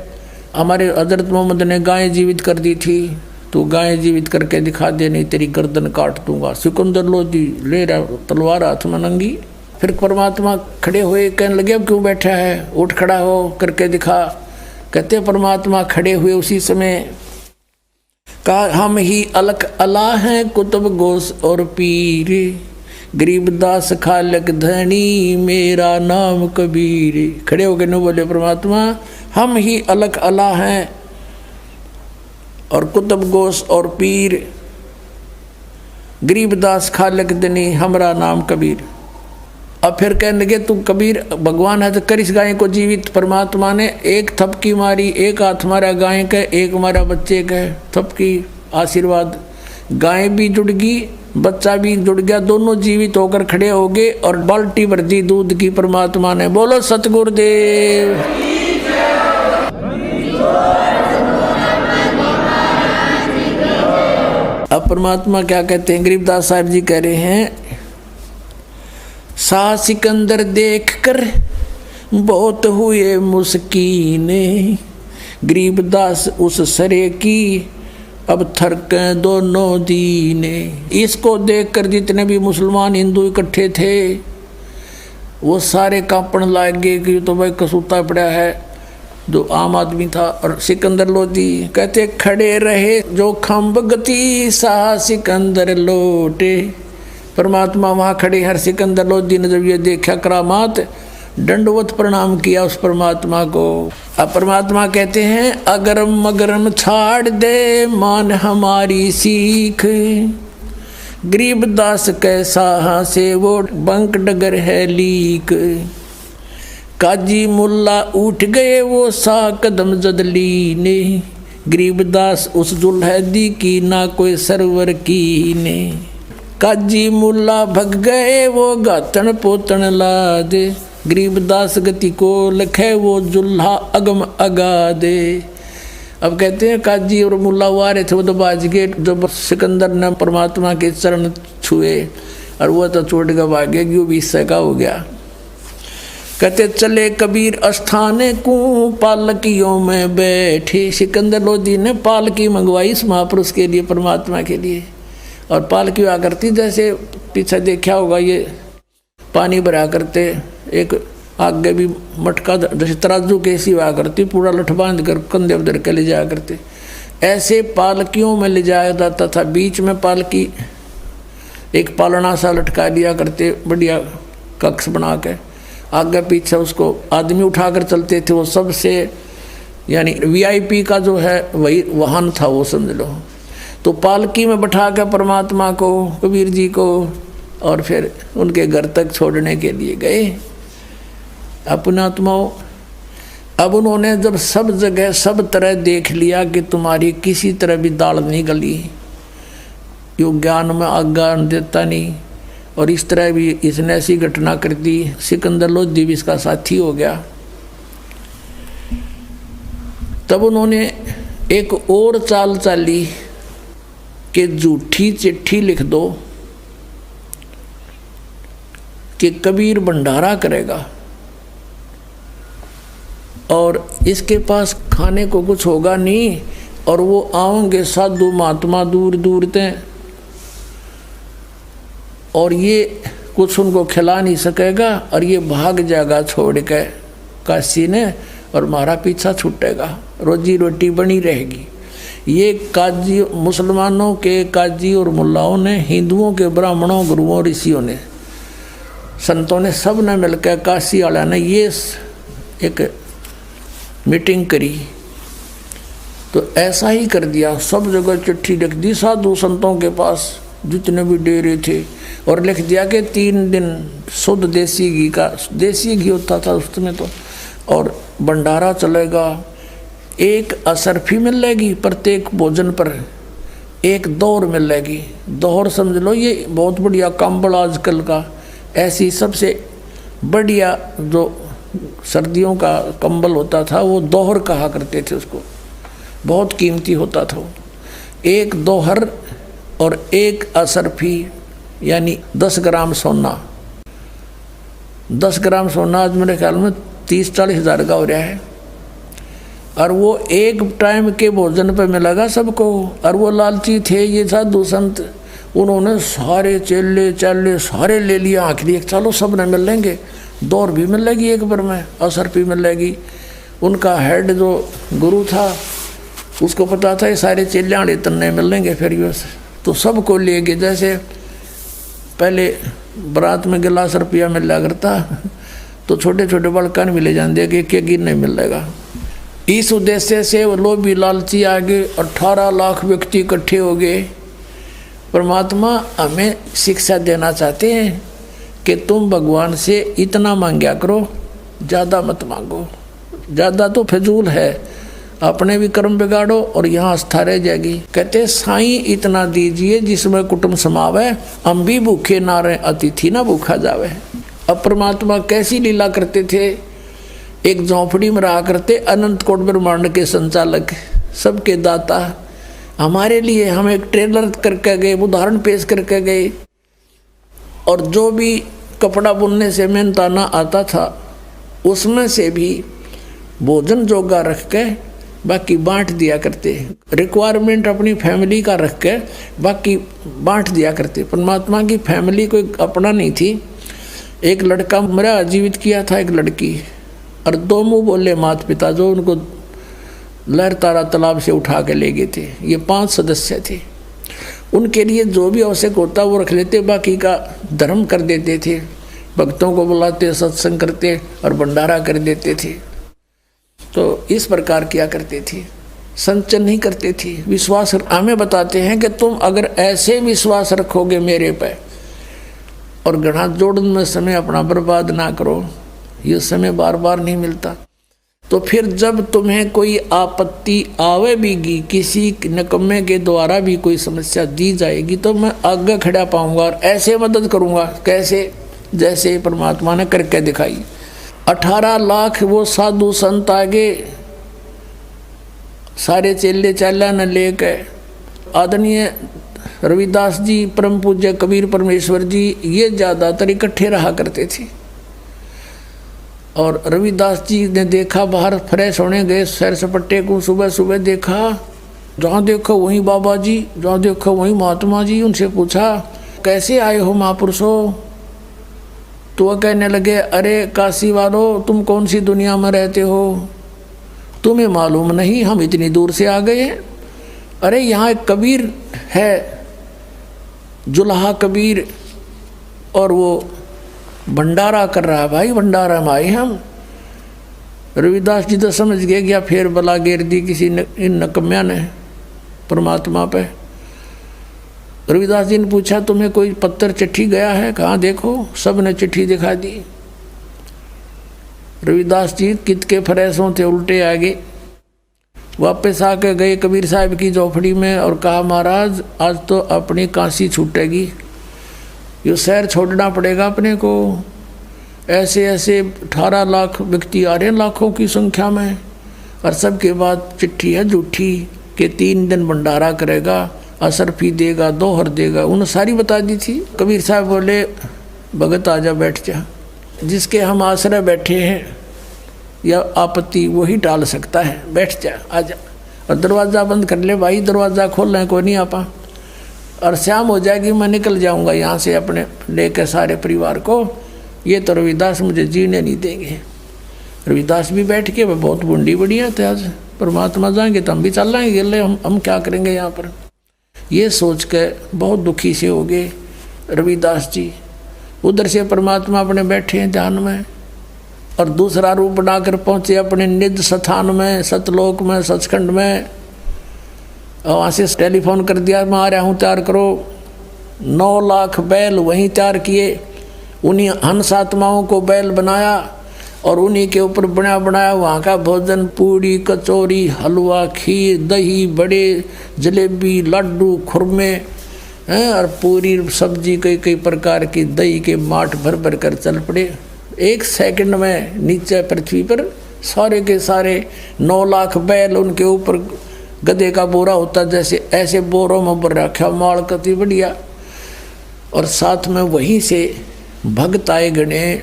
हमारे हजरत मोहम्मद ने गाय जीवित कर दी थी, तू गाय जीवित करके दिखा दे, नहीं तेरी गर्दन काट दूंगा। सिकंदर लोधी ले रहा तलवार हाथ में नंगी। फिर परमात्मा खड़े हुए, कहने लगे अब क्यों बैठा है, उठ खड़ा हो करके दिखा। कहते परमात्मा खड़े हुए उसी समय का हम ही अलख अला हैं कुतुब गोस और पीर, गरीबदास खालक धनी मेरा नाम कबीर। खड़े हो गए न बोले परमात्मा हम ही अलख अला हैं और कुतुब गोस और पीर, गरीबदास खालक धनी हमारा नाम कबीर। अब फिर कहने लगे तू कबीर भगवान है तो कर इस गाय को जीवित। परमात्मा ने एक थपकी मारी, एक हाथ मारा गाय का, एक मारा बच्चे का, थपकी आशीर्वाद, गाय भी जुड़ गई बच्चा भी जुड़ गया, दोनों जीवित होकर खड़े हो गए और बाल्टी भर दी दूध की परमात्मा ने। बोलो सतगुरुदेव। अब परमात्मा क्या कहते हैं, गरीबदास साहब जी कह रहे हैं शाह सिकंदर देख कर बहुत हुए मुस्कीने, गरीबदास उस सरे की अब थरके दोनों दीने। इसको देखकर जितने भी मुसलमान हिंदू इकट्ठे थे वो सारे कांपण लाग गए कि तो भाई कसूता पड़ा है, जो आम आदमी था। और सिकंदर लोधी कहते खड़े रहे जो खम्ब गति शाह सिकंदर लोटे। परमात्मा वहाँ खड़े हर सिकंदर लोधी ने जब ये देखा करामात दंडवत प्रणाम किया उस परमात्मा को। अब परमात्मा कहते हैं अगरम मगरम छाड़ दे मान हमारी सीख, गरीबदास कैसा से वो बंक डगर है लीक, काजी मुल्ला उठ गए वो सा कदम जदली ने, गरीबदास उस दुल्हदी की ना कोई सरवर की ने, काजी मुल्ला भग गए वो गातन पोतन ला दे, गरीबदास गति को लखे वो जुल्हा अगम अगा दे। अब कहते हैं काजी और मुल्ला हुआ रहे थे वो तो बाज गए, जब सिकंदर ने परमात्मा के चरण छुए और वो तो छोड़ कर भागे क्यों 20 का हो गया। कहते चले कबीर अस्थाने को पालकियों में बैठे। सिकंदर लोधी ने पालकी मंगवाई इस महापुरुष के लिए, परमात्मा के लिए। और पालकी हुआ करती जैसे पीछे देखा होगा ये पानी भरा करते, एक आगे भी मटका जैसे तराजू कैसी हुआ करती, पूरा लठ बांध कर कंधे उधर के ले जाया करते। ऐसे पालकियों में ले जाया जाता था। बीच में पालकी एक पालना सा लटका दिया करते, बढ़िया कक्ष बना के, आगे पीछे उसको आदमी उठाकर चलते थे। वो सबसे यानी VIP का जो है वही वाहन था वो, समझ लो। तो पालकी में बैठा कर परमात्मा को, कबीर जी को, और फिर उनके घर तक छोड़ने के लिए गए अपना आत्माओं। अब उन्होंने जब सब जगह सब तरह देख लिया कि तुम्हारी किसी तरह भी दाल नहीं गली, यो ज्ञान में आज्ञान देता नहीं, और इस तरह भी इसने ऐसी घटना कर दी। सिकंदर लोधी भी इसका साथी हो गया। तब उन्होंने एक और चाल चाली कि झूठी चिट्ठी लिख दो कि कबीर भंडारा करेगा और इसके पास खाने को कुछ होगा नहीं, और वो आओगे साधु महात्मा दूर दूर से, और ये कुछ उनको खिला नहीं सकेगा, और ये भाग जाएगा छोड़ के काशी ने, और हमारा पीछा छूटेगा, रोजी रोटी बनी रहेगी। ये काजी मुसलमानों के काजी और मुल्लाओं ने, हिंदुओं के ब्राह्मणों गुरुओं ऋषियों ने, संतों ने, सब ने मिलकर काशी वाला ने ये एक मीटिंग करी। तो ऐसा ही कर दिया, सब जगह चिट्ठी लिख दी साधु संतों के पास जितने भी डेरे थे, और लिख दिया कि 3 दिन शुद्ध देसी घी का, देसी घी होता था उस समय तो, और भंडारा चलेगा। एक असरफी मिलेगी प्रत्येक भोजन पर, एक दौर मिलेगी। दौर समझ लो ये बहुत बढ़िया कंबल आजकल का, ऐसी सबसे बढ़िया जो सर्दियों का कंबल होता था वो दोहर कहा करते थे उसको, बहुत कीमती होता था वो। एक दोहर और एक असरफी यानी 10 ग्राम सोना। 10 ग्राम सोना आज मेरे ख्याल में 30-40 हज़ार का हो रहा है, और वो एक टाइम के भोजन पर मिलेगा सबको। और वो लालची थे ये साधु संत, उन्होंने सारे चेले चाले सारे ले लिया, आखिरी चलो सब ने मिल लेंगे, दौर भी मिलेगी एक बार में, असर भी मिलेगी। उनका हेड जो गुरु था उसको पता था ये सारे चिल्लाड़े तन्ने मिलेंगे फिर ये, तो सबको ले गए। जैसे पहले बारात में गिलास रुपया मिला करता, तो छोटे छोटे बड़कान भी ले जाते कि क्या गिर नहीं मिलेगा। इस उद्देश्य से वो लोभी लालची आगे 18 लाख व्यक्ति इकट्ठे हो गए। परमात्मा हमें शिक्षा देना चाहते हैं कि तुम भगवान से इतना मांगा करो, ज़्यादा मत मांगो। ज़्यादा तो फिजूल है, अपने भी कर्म बिगाड़ो और यहाँ आस्था रह जाएगी। कहते साईं इतना दीजिए जिसमें कुटुंब समावे, हम भी भूखे ना रहे, अतिथि ना भूखा जावे। अब परमात्मा कैसी लीला करते थे, एक झोंपड़ी में रहा करते, अनंत कोट ब्रह्मांड के संचालक, सबके दाता। हमारे लिए हम एक ट्रेलर करके गए, उदाहरण पेश करके गए, और जो भी कपड़ा बुनने से मेहनताना आता था उसमें से भी भोजन जोगा रख के बाकी बांट दिया करते। रिक्वायरमेंट अपनी फैमिली का रख के बाकी बांट दिया करते। परमात्मा की फैमिली कोई अपना नहीं थी। एक लड़का मरा, जीवित किया था एक लड़की, और 2 मुँह बोले माता पिता जो उनको लहर तारा तालाब से उठा के ले गए थे। ये 5 सदस्य थे। उनके लिए जो भी आवश्यक होता वो रख लेते, बाकी का धर्म कर देते थे। भक्तों को बुलाते, सत्संग करते और भंडारा कर देते थे। तो इस प्रकार किया करते थे, संचय नहीं करते थे। विश्वास हमें बताते हैं कि तुम अगर ऐसे विश्वास रखोगे मेरे पे और गणा जोड़न में समय अपना बर्बाद ना करो, ये समय बार बार नहीं मिलता, तो फिर जब तुम्हें कोई आपत्ति आवे बीगी, किसी निकम्मे के द्वारा भी कोई समस्या दी जाएगी, तो मैं आगे खड़ा पाऊंगा और ऐसे मदद करूंगा। कैसे? जैसे परमात्मा ने करके दिखाई। 18 लाख वो साधु संत आगे, सारे चेले चाला न लेके। आदरणीय रविदास जी, परम पूज्य कबीर परमेश्वर जी, ये ज़्यादातर इकट्ठे रहा करते थे। और रविदास जी ने देखा, बाहर फ्रेश होने गए सैर सपट्टे को, सुबह सुबह देखा, जहाँ देखो वहीं बाबा जी, जहाँ देखो वहीं महात्मा जी। उनसे पूछा कैसे आए हो महापुरुषों? तो वह कहने लगे, अरे काशी वालों, तुम कौन सी दुनिया में रहते हो? तुम्हें मालूम नहीं हम इतनी दूर से आ गए हैं। अरे यहाँ एक कबीर है, जुल्हा कबीर, और वो भंडारा कर रहा है। भाई भंडारा में आए हम। रविदास जी तो समझ गए क्या फिर बला घेर दी किसी इन नकम्या ने परमात्मा पे। रविदास जी ने पूछा तुम्हें कोई पत्थर चिट्ठी गया है? कहाँ देखो, सब ने चिट्ठी दिखा दी। रविदास जी कित के फरेसों थे उल्टे आगे, वापस आके गए कबीर साहब की झोपड़ी में और कहा महाराज आज तो अपनी काशी छूटेगी, ये शहर छोड़ना पड़ेगा अपने को। ऐसे ऐसे 18 लाख व्यक्ति आ रहे हैं लाखों की संख्या में, और सबके बाद चिट्ठी है झूठी कि 3 दिन भंडारा करेगा, असरफी देगा, दोहर देगा, उन्होंने सारी बता दी थी। कबीर साहब बोले भगत आजा बैठ जा, जिसके हम आश्रय बैठे हैं या आपत्ति वही टाल सकता है, बैठ जा आजा। और दरवाज़ा बंद कर ले भाई, दरवाज़ा खोल लें कोई नहीं आपा, और शाम हो जाएगी मैं निकल जाऊंगा यहाँ से अपने लेकर सारे परिवार को, ये तो रविदास मुझे जीने नहीं देंगे। रविदास भी बैठ के वह बहुत बुंडी बढ़िया थे, आज परमात्मा जाएंगे तो हम भी चल जाएंगे, ले हम क्या करेंगे यहाँ पर। ये सोच के बहुत दुखी से हो गए रविदास जी। उधर से परमात्मा अपने बैठे हैं ध्यान में, और दूसरा रूप बनाकर पहुँचे अपने निज स्थान में, सतलोक में, सचखंड में। और वहाँ से टेलीफोन कर दिया मैं आ रहा हूँ, तैयार करो। 9 लाख बैल वहीं तैयार किए, उन्हीं हंस आत्माओं को बैल बनाया और उन्हीं के ऊपर बना बनाया वहाँ का भोजन, पूड़ी, कचौरी, हलवा, खीर, दही, बड़े, जलेबी, लड्डू, खुरमे हैं, और पूरी सब्जी कई कई प्रकार की, दही के माठ भर भर कर चल पड़े। 1 सेकंड में नीचे पृथ्वी पर सारे के सारे 9 लाख बैल, उनके ऊपर गधे का बोरा होता जैसे, ऐसे बोरों में भर रखा माल कति बढ़िया। और साथ में वहीं से भक्त आए गणे,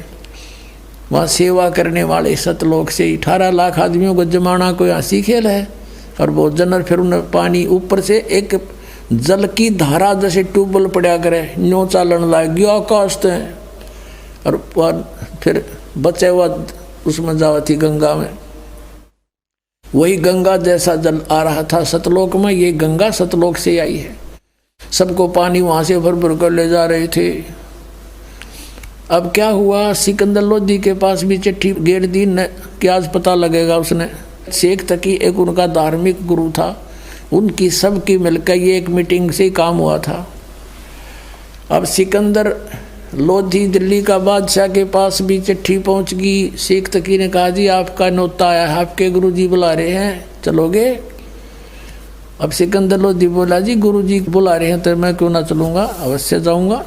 वहाँ सेवा करने वाले सतलोक से। 18 लाख आदमियों को जमाना कोई हंसी खेल है। और भोजन, और फिर उन्हें पानी, ऊपर से एक जल की धारा जैसे ट्यूबवेल पड़ा करे, न्यो चालन लाग गया आकाश ते, और फिर बचे हुआ उसमें जावा थी गंगा में। वही गंगा जैसा जल आ रहा था सतलोक में। ये गंगा सतलोक से आई है। सबको पानी वहां से भर भर कर ले जा रहे थे। अब क्या हुआ, सिकंदर लोधी के पास भी चिट्ठी गेर दी न कि आज पता लगेगा। उसने शेख तकी एक उनका धार्मिक गुरु था, उनकी सबकी मिलकर ये एक मीटिंग से काम हुआ था। अब सिकंदर लोधी दिल्ली का बादशाह के पास भी चिट्ठी पहुंच गई। शेख तकी ने कहा जी आपका न्योता आया है, आपके गुरुजी बुला रहे हैं, चलोगे? अब सिकंदर लोधी बोला जी गुरुजी बुला रहे हैं तो मैं क्यों ना चलूँगा, अवश्य जाऊँगा।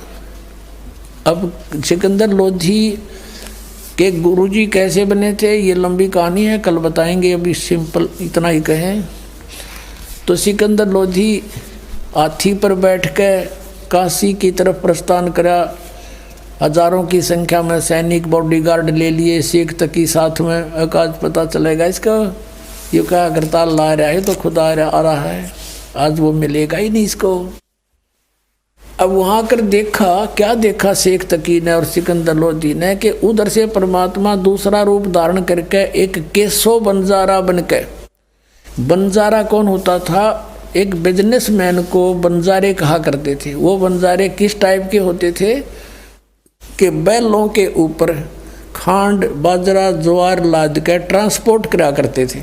अब सिकंदर लोधी के गुरुजी कैसे बने थे ये लंबी कहानी है, कल बताएंगे, अभी सिंपल इतना ही कहें। तो सिकंदर लोधी हाथी पर बैठ कर काशी की तरफ प्रस्थान करा। हजारों की संख्या में सैनिक बॉडीगार्ड ले लिए, शेख तकी साथ में। आज पता चलेगा इसका, ये क्या हड़ताल ला रहा है तो खुद आ रहा है, आज वो मिलेगा ही नहीं इसको। अब वहाँ कर देखा, क्या देखा शेख तकी ने और सिकंदर लोधी ने कि उधर से परमात्मा दूसरा रूप धारण करके एक केसो बंजारा बनके। बंजारा कौन होता था? एक बिजनेसमैन को बंजारे कहा करते थे। वो बंजारे किस टाइप के होते थे कि बैलों के ऊपर खांड बाजरा ज्वार लाद के ट्रांसपोर्ट करा करते थे,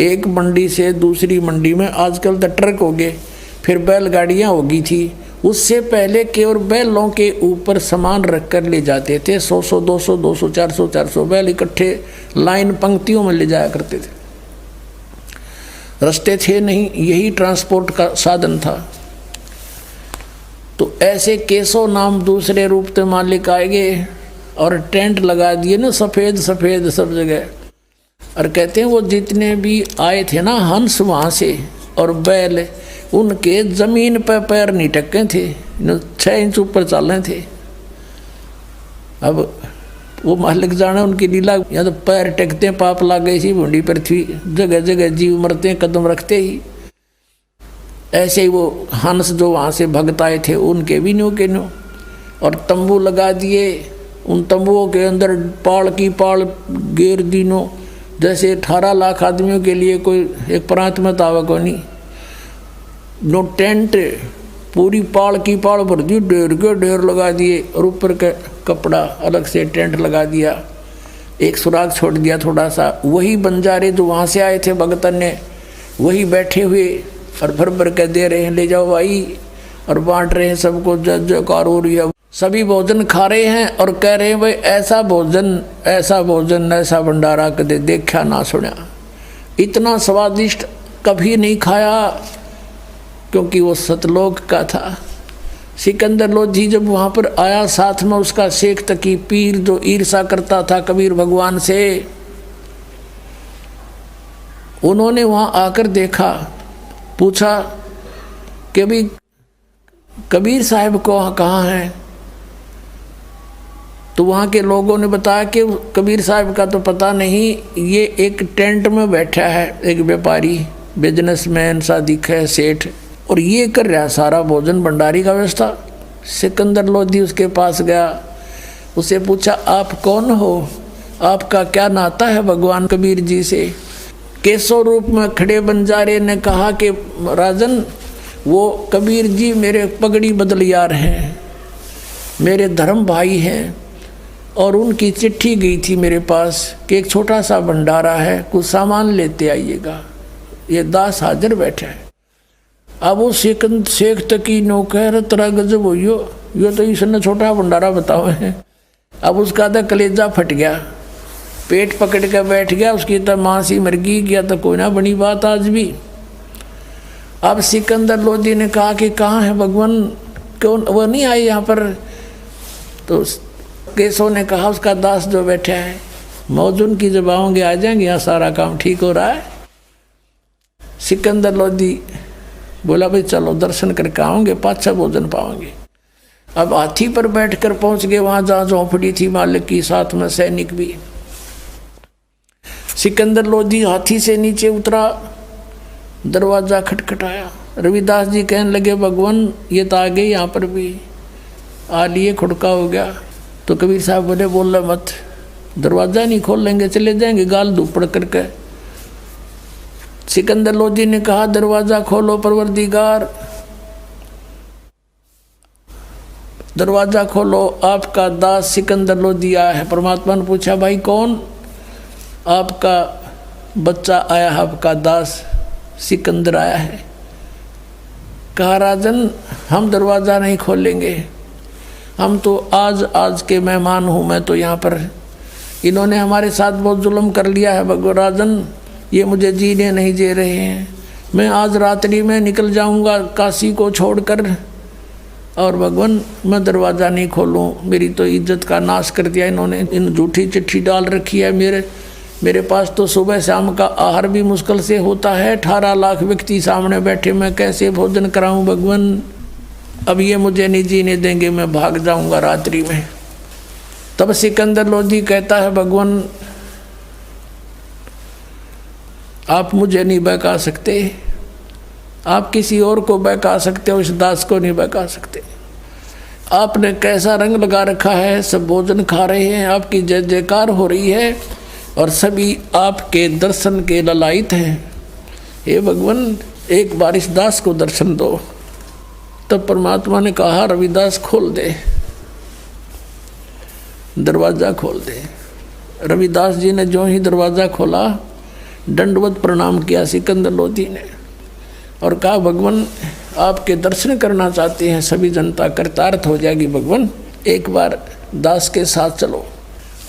एक मंडी से दूसरी मंडी में। आजकल तो ट्रक हो गए, फिर बैलगाड़ियाँ होगी थी। उससे पहले केवल बैलों के ऊपर सामान रख कर ले जाते थे। 100 200 200 400 बैल इकट्ठे लाइन पंक्तियों में ले जाया करते थे। रास्ते थे नहीं, यही ट्रांसपोर्ट का साधन था। तो ऐसे केसो नाम दूसरे रूप से मालिक आएंगे और टेंट लगा दिए ना, सफ़ेद सफ़ेद सब जगह। और कहते हैं वो जितने भी आए थे ना हंस वहाँ से और बैल, उनके ज़मीन पर पैर नहीं टके थे, 6 इंच ऊपर चल रहे थे। अब वो मालिक जाने उनकी लीला, या तो पैर टेकते हैं पाप लाग गई सी भूडी पृथ्वी, जगह जगह जीव मरते हैं कदम रखते ही। ऐसे ही वो हंस जो वहाँ से भक्त आए थे उनके भी न्यू के न्यू। और तंबू लगा दिए, उन तंबुओं के अंदर पाल की पाल घेर दिनों, जैसे 18 लाख आदमियों के लिए कोई एक प्रांत में तावा को नहीं। नो टेंट, पूरी पाल की पाल भर दी, ढेर के ढेर लगा दिए और ऊपर का कपड़ा अलग से टेंट लगा दिया, एक सुराग छोड़ दिया थोड़ा सा। वही बंजारे जो वहाँ से आए थे भगतन ने, वही बैठे हुए और भर भर के दे रहे हैं, ले जाओ भाई, और बांट रहे हैं सबको, जय जयकार हो रही है। सभी भोजन खा रहे हैं और कह रहे हैं भाई ऐसा भोजन ऐसा भंडारा कदे देखा ना सुना, इतना स्वादिष्ट कभी नहीं खाया, क्योंकि वो सतलोक का था। सिकंदर लोधी जब वहाँ पर आया, साथ में उसका शेख तकी पीर जो ईर्षा करता था कबीर भगवान से, उन्होंने वहाँ आकर देखा, पूछा कि भाई कबीर साहब को कहाँ हैं? तो वहाँ के लोगों ने बताया कि कबीर साहब का तो पता नहीं, ये एक टेंट में बैठा है, एक व्यापारी बिजनेसमैन सा दिखा है, सेठ, और ये कर रहा सारा भोजन भंडारी का व्यवस्था। सिकंदर लोधी उसके पास गया, उसे पूछा आप कौन हो, आपका क्या नाता है भगवान कबीर जी से? केसो रूप में खड़े बंजारे ने कहा कि राजन, वो कबीर जी मेरे पगड़ी बदलियार हैं, मेरे धर्म भाई हैं, और उनकी चिट्ठी गई थी मेरे पास कि एक छोटा सा भंडारा है, कुछ सामान लेते आइएगा। ये दास हाजिर बैठा है। अब वो शेख तकी नौकर तरह गजब हो, यो तो इसने छोटा भंडारा बताओ है। अब उसका तो कलेजा फट गया, पेट पकड़ के बैठ गया, उसकी तो माँ सी मर गया तो कोई ना बनी बात आज भी। अब सिकंदर लोधी ने कहा कि कहाँ है भगवान, क्यों वो नहीं आए यहाँ पर? तो केसो ने कहा उसका दास जो बैठा है, मौजून की जब आओगे आ जाएंगे, यहाँ सारा काम ठीक हो रहा है। सिकंदर लोधी बोला भाई चलो दर्शन करके आओगे, पाछा भोजन पाओगे। अब हाथी पर बैठकर पहुंच गए वहां जहाँ झोंपड़ी थी मालिक की, साथ में सैनिक भी। सिकंदर लोधी हाथी से नीचे उतरा, दरवाजा खटखटाया। रविदास जी कहने लगे भगवान ये तो आ गए, यहाँ पर भी आ लिए, खुड़का हो गया। तो कबीर साहब बोले बोल मत, दरवाज़ा नहीं खोल लेंगे, चले जाएंगे गाल धूप पड़ करके। सिकंदर लोधी ने कहा, दरवाजा खोलो परवरदिगार, दरवाजा खोलो, आपका दास सिकंदर लोधी आया है। परमात्मा ने पूछा, भाई कौन? आपका बच्चा आया है, आपका दास सिकंदर आया है। कहा, राजन हम दरवाज़ा नहीं खोलेंगे, हम तो आज के मेहमान हूँ, मैं तो यहाँ पर, इन्होंने हमारे साथ बहुत जुल्म कर लिया है भगवान राजन, ये मुझे जीने नहीं दे रहे हैं, मैं आज रात्रि में निकल जाऊँगा काशी को छोड़कर, और भगवान मैं दरवाज़ा नहीं खोलूँ, मेरी तो इज्जत का नाश कर दिया इन्होंने, इन झूठी चिट्ठी डाल रखी है। मेरे पास तो सुबह शाम का आहार भी मुश्किल से होता है, 18 लाख व्यक्ति सामने बैठे, मैं कैसे भोजन कराऊं भगवान, अब ये मुझे नहीं जीने देंगे, मैं भाग जाऊंगा रात्रि में। तब सिकंदर लोधी कहता है, भगवान आप मुझे नहीं बहका सकते, आप किसी और को बहका सकते हो, इस दास को नहीं बहका सकते। आपने कैसा रंग लगा रखा है, सब भोजन खा रहे हैं, आपकी जय जयकार हो रही है और सभी आपके दर्शन के ललायित हैं। हे भगवान एक बार इस दास को दर्शन दो। तब परमात्मा ने कहा, रविदास खोल दे, दरवाज़ा खोल दे। रविदास जी ने जो ही दरवाज़ा खोला, दंडवत प्रणाम किया सिकंदर लोधी ने और कहा, भगवान आपके दर्शन करना चाहते हैं, सभी जनता कृतार्थ हो जाएगी, भगवान एक बार दास के साथ चलो।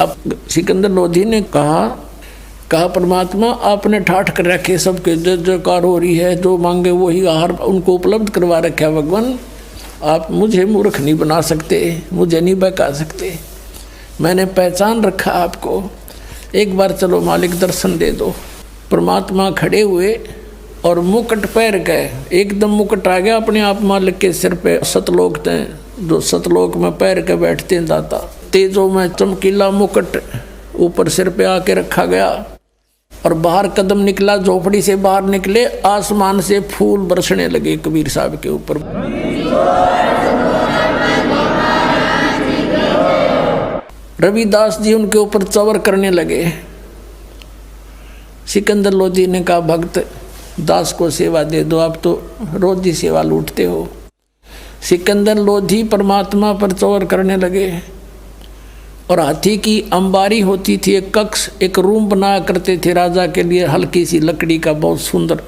अब सिकंदर लोधी ने कहा परमात्मा आपने ठाठ कर रखे, सबके जय जयकार हो रही है, जो मांगे वही आहार उनको उपलब्ध करवा रखा है, भगवान आप मुझे मूर्ख नहीं बना सकते, मुझे नहीं बहका सकते, मैंने पहचान रखा आपको, एक बार चलो मालिक दर्शन दे दो। परमात्मा खड़े हुए और मुकुट पैर गए, एकदम मुकुट आ गया अपने आप मालिक के सिर पे। सतलोक थे जो सतलोक में पैर के बैठते हैं दाता, तेजों में चमकीला मुकुट ऊपर सिर पे आके रखा गया और बाहर कदम निकला, झोपड़ी से बाहर निकले, आसमान से फूल बरसने लगे कबीर साहब के ऊपर। रविदास जी उनके ऊपर चवर करने लगे। सिकंदर लोधी ने कहा, भक्त दास को सेवा दे दो, आप तो रोज ही सेवा लूटते हो। सिकंदर लोधी परमात्मा पर चौर करने लगे और हाथी की अंबारी होती थी, एक कक्ष, एक रूम बनाया करते थे राजा के लिए, हल्की सी लकड़ी का, बहुत सुंदर।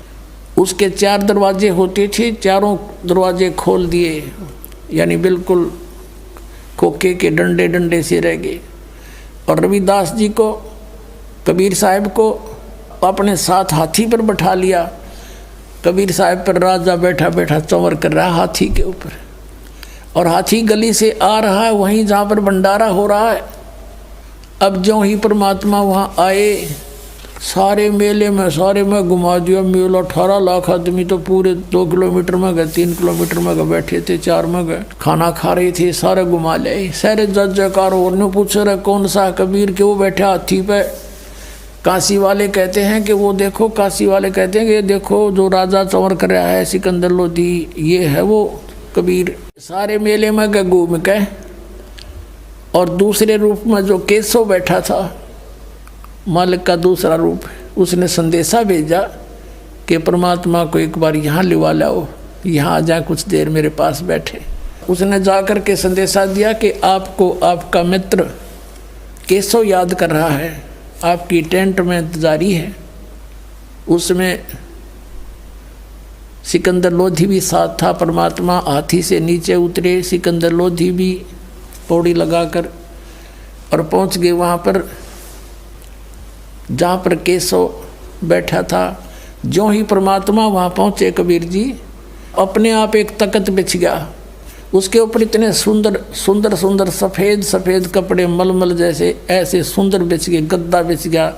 उसके 4 दरवाजे होते थे, चारों दरवाजे खोल दिए, यानी बिल्कुल खोखे के डंडे डंडे से रह गए। और रविदास जी को, कबीर साहब को अपने साथ हाथी पर बैठा लिया। कबीर साहब पर राजा बैठा बैठा चंवर कर रहा हाथी के ऊपर, और हाथी गली से आ रहा है वहीं जहाँ पर भंडारा हो रहा है। अब जो ही परमात्मा वहाँ आए, सारे मेले में सारे में घुमा दिया मेला। 18 लाख आदमी तो पूरे 2 किलोमीटर में गए, 3 किलोमीटर में गए, बैठे थे, 4 में गए, खाना खा रहे थे, सारे घुमा ले। सारे जज जयकार और ने पूछ रहे कौन सा कबीर के, वो बैठे हाथी पे। काशी वाले कहते हैं कि वो देखो, काशी वाले कहते हैं कि ये देखो जो राजा चंवर कर रहा है सिकंदर लोधी, ये है वो कबीर। सारे मेले में गए घूम के, और दूसरे रूप में जो केशव बैठा था, मालिक का दूसरा रूप, उसने संदेशा भेजा कि परमात्मा को एक बार यहाँ लिवा लाओ, यहाँ आ जाए, कुछ देर मेरे पास बैठे। उसने जा कर के संदेशा दिया कि आपको आपका मित्र केशव याद कर रहा है, आपकी टेंट में इंतजारी है। उसमें सिकंदर लोधी भी साथ था। परमात्मा हाथी से नीचे उतरे, सिकंदर लोधी भी पौड़ी लगाकर और पहुंच गए वहाँ पर जहाँ पर केशव बैठा था। जो ही परमात्मा वहाँ पहुँचे, कबीर जी अपने आप एक तख्त बिछ गया, उसके ऊपर इतने सुंदर सुंदर सुंदर सफ़ेद सफ़ेद कपड़े मलमल जैसे ऐसे सुंदर बिछ गए, गद्दा बिछ गया।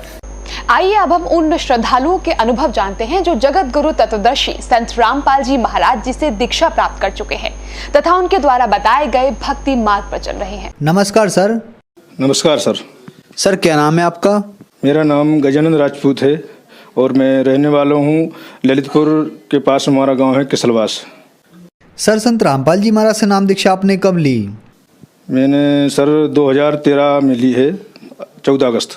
आइए अब हम उन श्रद्धालुओं के अनुभव जानते हैं जो जगत गुरु तत्वदर्शी संत रामपाल जी महाराज जी से दीक्षा प्राप्त कर चुके हैं तथा उनके द्वारा बताए गए भक्ति मार्ग पर चल रहे हैं। नमस्कार सर। नमस्कार सर। सर क्या नाम है आपका? मेरा नाम गजानंद राजपूत है और मैं रहने वाला हूँ ललितपुर के पास, हमारा गांव है किसलवास। सर संत रामपाल जी महाराज से नाम दीक्षा आपने कब ली? मैंने सर 2013 में ली है, 14 अगस्त।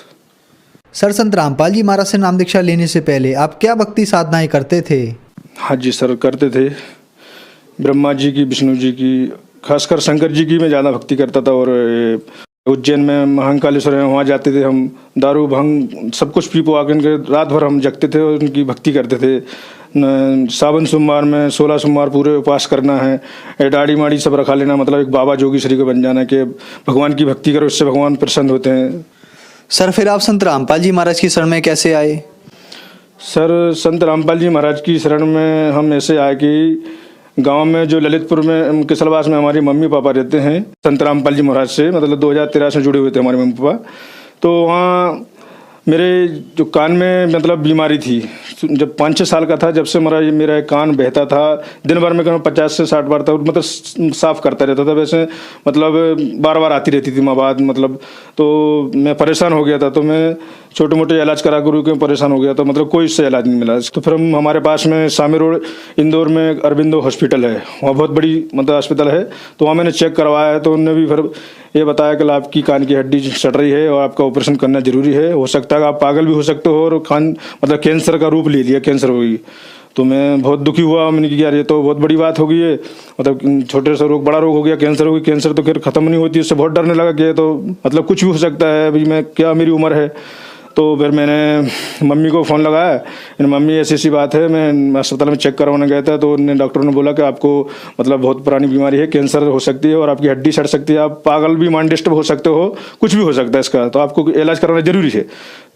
सर, संत रामपाल जी महाराज से नाम दीक्षा लेने से पहले आप क्या भक्ति साधनाएं करते थे? हाँ जी सर, करते थे। ब्रह्मा जी की, विष्णु जी की, खासकर शंकर जी की मैं ज़्यादा भक्ति करता था। और उज्जैन में महाकालेश्वर है, वहाँ जाते थे हम। दारू भंग सब कुछ पी पुआ के उनके रात भर हम जगते थे और उनकी भक्ति करते थे। सावन सोमवार में 16 सोमवार पूरे उपवास करना है, दाढ़ी माड़ी सब रखा लेना, मतलब एक बाबा जोगी श्री को बन जाना कि भगवान की भक्ति करो, उससे भगवान प्रसन्न होते हैं। सर, फिर आप संत रामपाल जी महाराज की शरण में कैसे आए? सर, संत रामपाल जी महाराज की शरण में हम ऐसे आए कि गांव में जो ललितपुर में किसलवास में हमारे मम्मी पापा रहते हैं, संत रामपाल जी महाराज से मतलब 2013 से जुड़े हुए थे हमारे मम्मी पापा। तो वहाँ मेरे जो कान में मतलब बीमारी थी, जब 5-6 साल का था, जब से मेरा कान बहता था, दिन भर में 50 से 60 बार था, मतलब साफ करता रहता था। वैसे मतलब बार बार आती रहती थी मवाद, मतलब तो मैं परेशान हो गया था। तो मैं छोटे मोटे इलाज करा करूँ के परेशान हो गया, तो मतलब कोई इससे इलाज नहीं मिला। तो फिर हम हमारे पास में सामी रोड इंदौर में अरबिंदो हॉस्पिटल है, वहाँ बहुत बड़ी मतलब अस्पताल है। तो वहाँ मैंने चेक करवाया है, तो उन्होंने भी फिर ये बताया कि आपकी कान की हड्डी सड़ रही है और आपका ऑपरेशन करना जरूरी है। हो सकता है आप पागल भी हो सकते हो और कान मतलब कैंसर का रूप ले लिया, कैंसर होगी। तो मैं बहुत दुखी हुआ। मैंने कहा यार ये तो बहुत बड़ी बात हो गई है, मतलब छोटे से रोग बड़ा रोग हो गया, कैंसर हो गई। कैंसर तो फिर खत्म नहीं होती, उससे बहुत डरने लगा कि ये तो मतलब कुछ भी हो सकता है, अभी मैं क्या मेरी उम्र है। तो फिर मैंने मम्मी को फ़ोन लगाया, मम्मी ऐसी ऐसी बात है। मैं अस्पताल में चेक करवाने गया था, तो उन्हें डॉक्टर ने बोला कि आपको मतलब बहुत पुरानी बीमारी है, कैंसर हो सकती है और आपकी हड्डी सड़ सकती है, आप पागल भी माइंड डिस्टर्ब हो सकते हो, कुछ भी हो सकता है इसका, तो आपको इलाज कराना जरूरी है।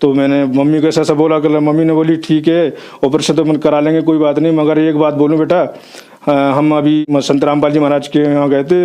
तो मैंने मम्मी को ऐसा बोला कि मम्मी ने बोली ठीक है ऑपरेशन तो हम करा लेंगे, कोई बात नहीं, मगर एक बात बोलूँ बेटा, हम अभी संत रामपाल जी महाराज के यहाँ गए थे,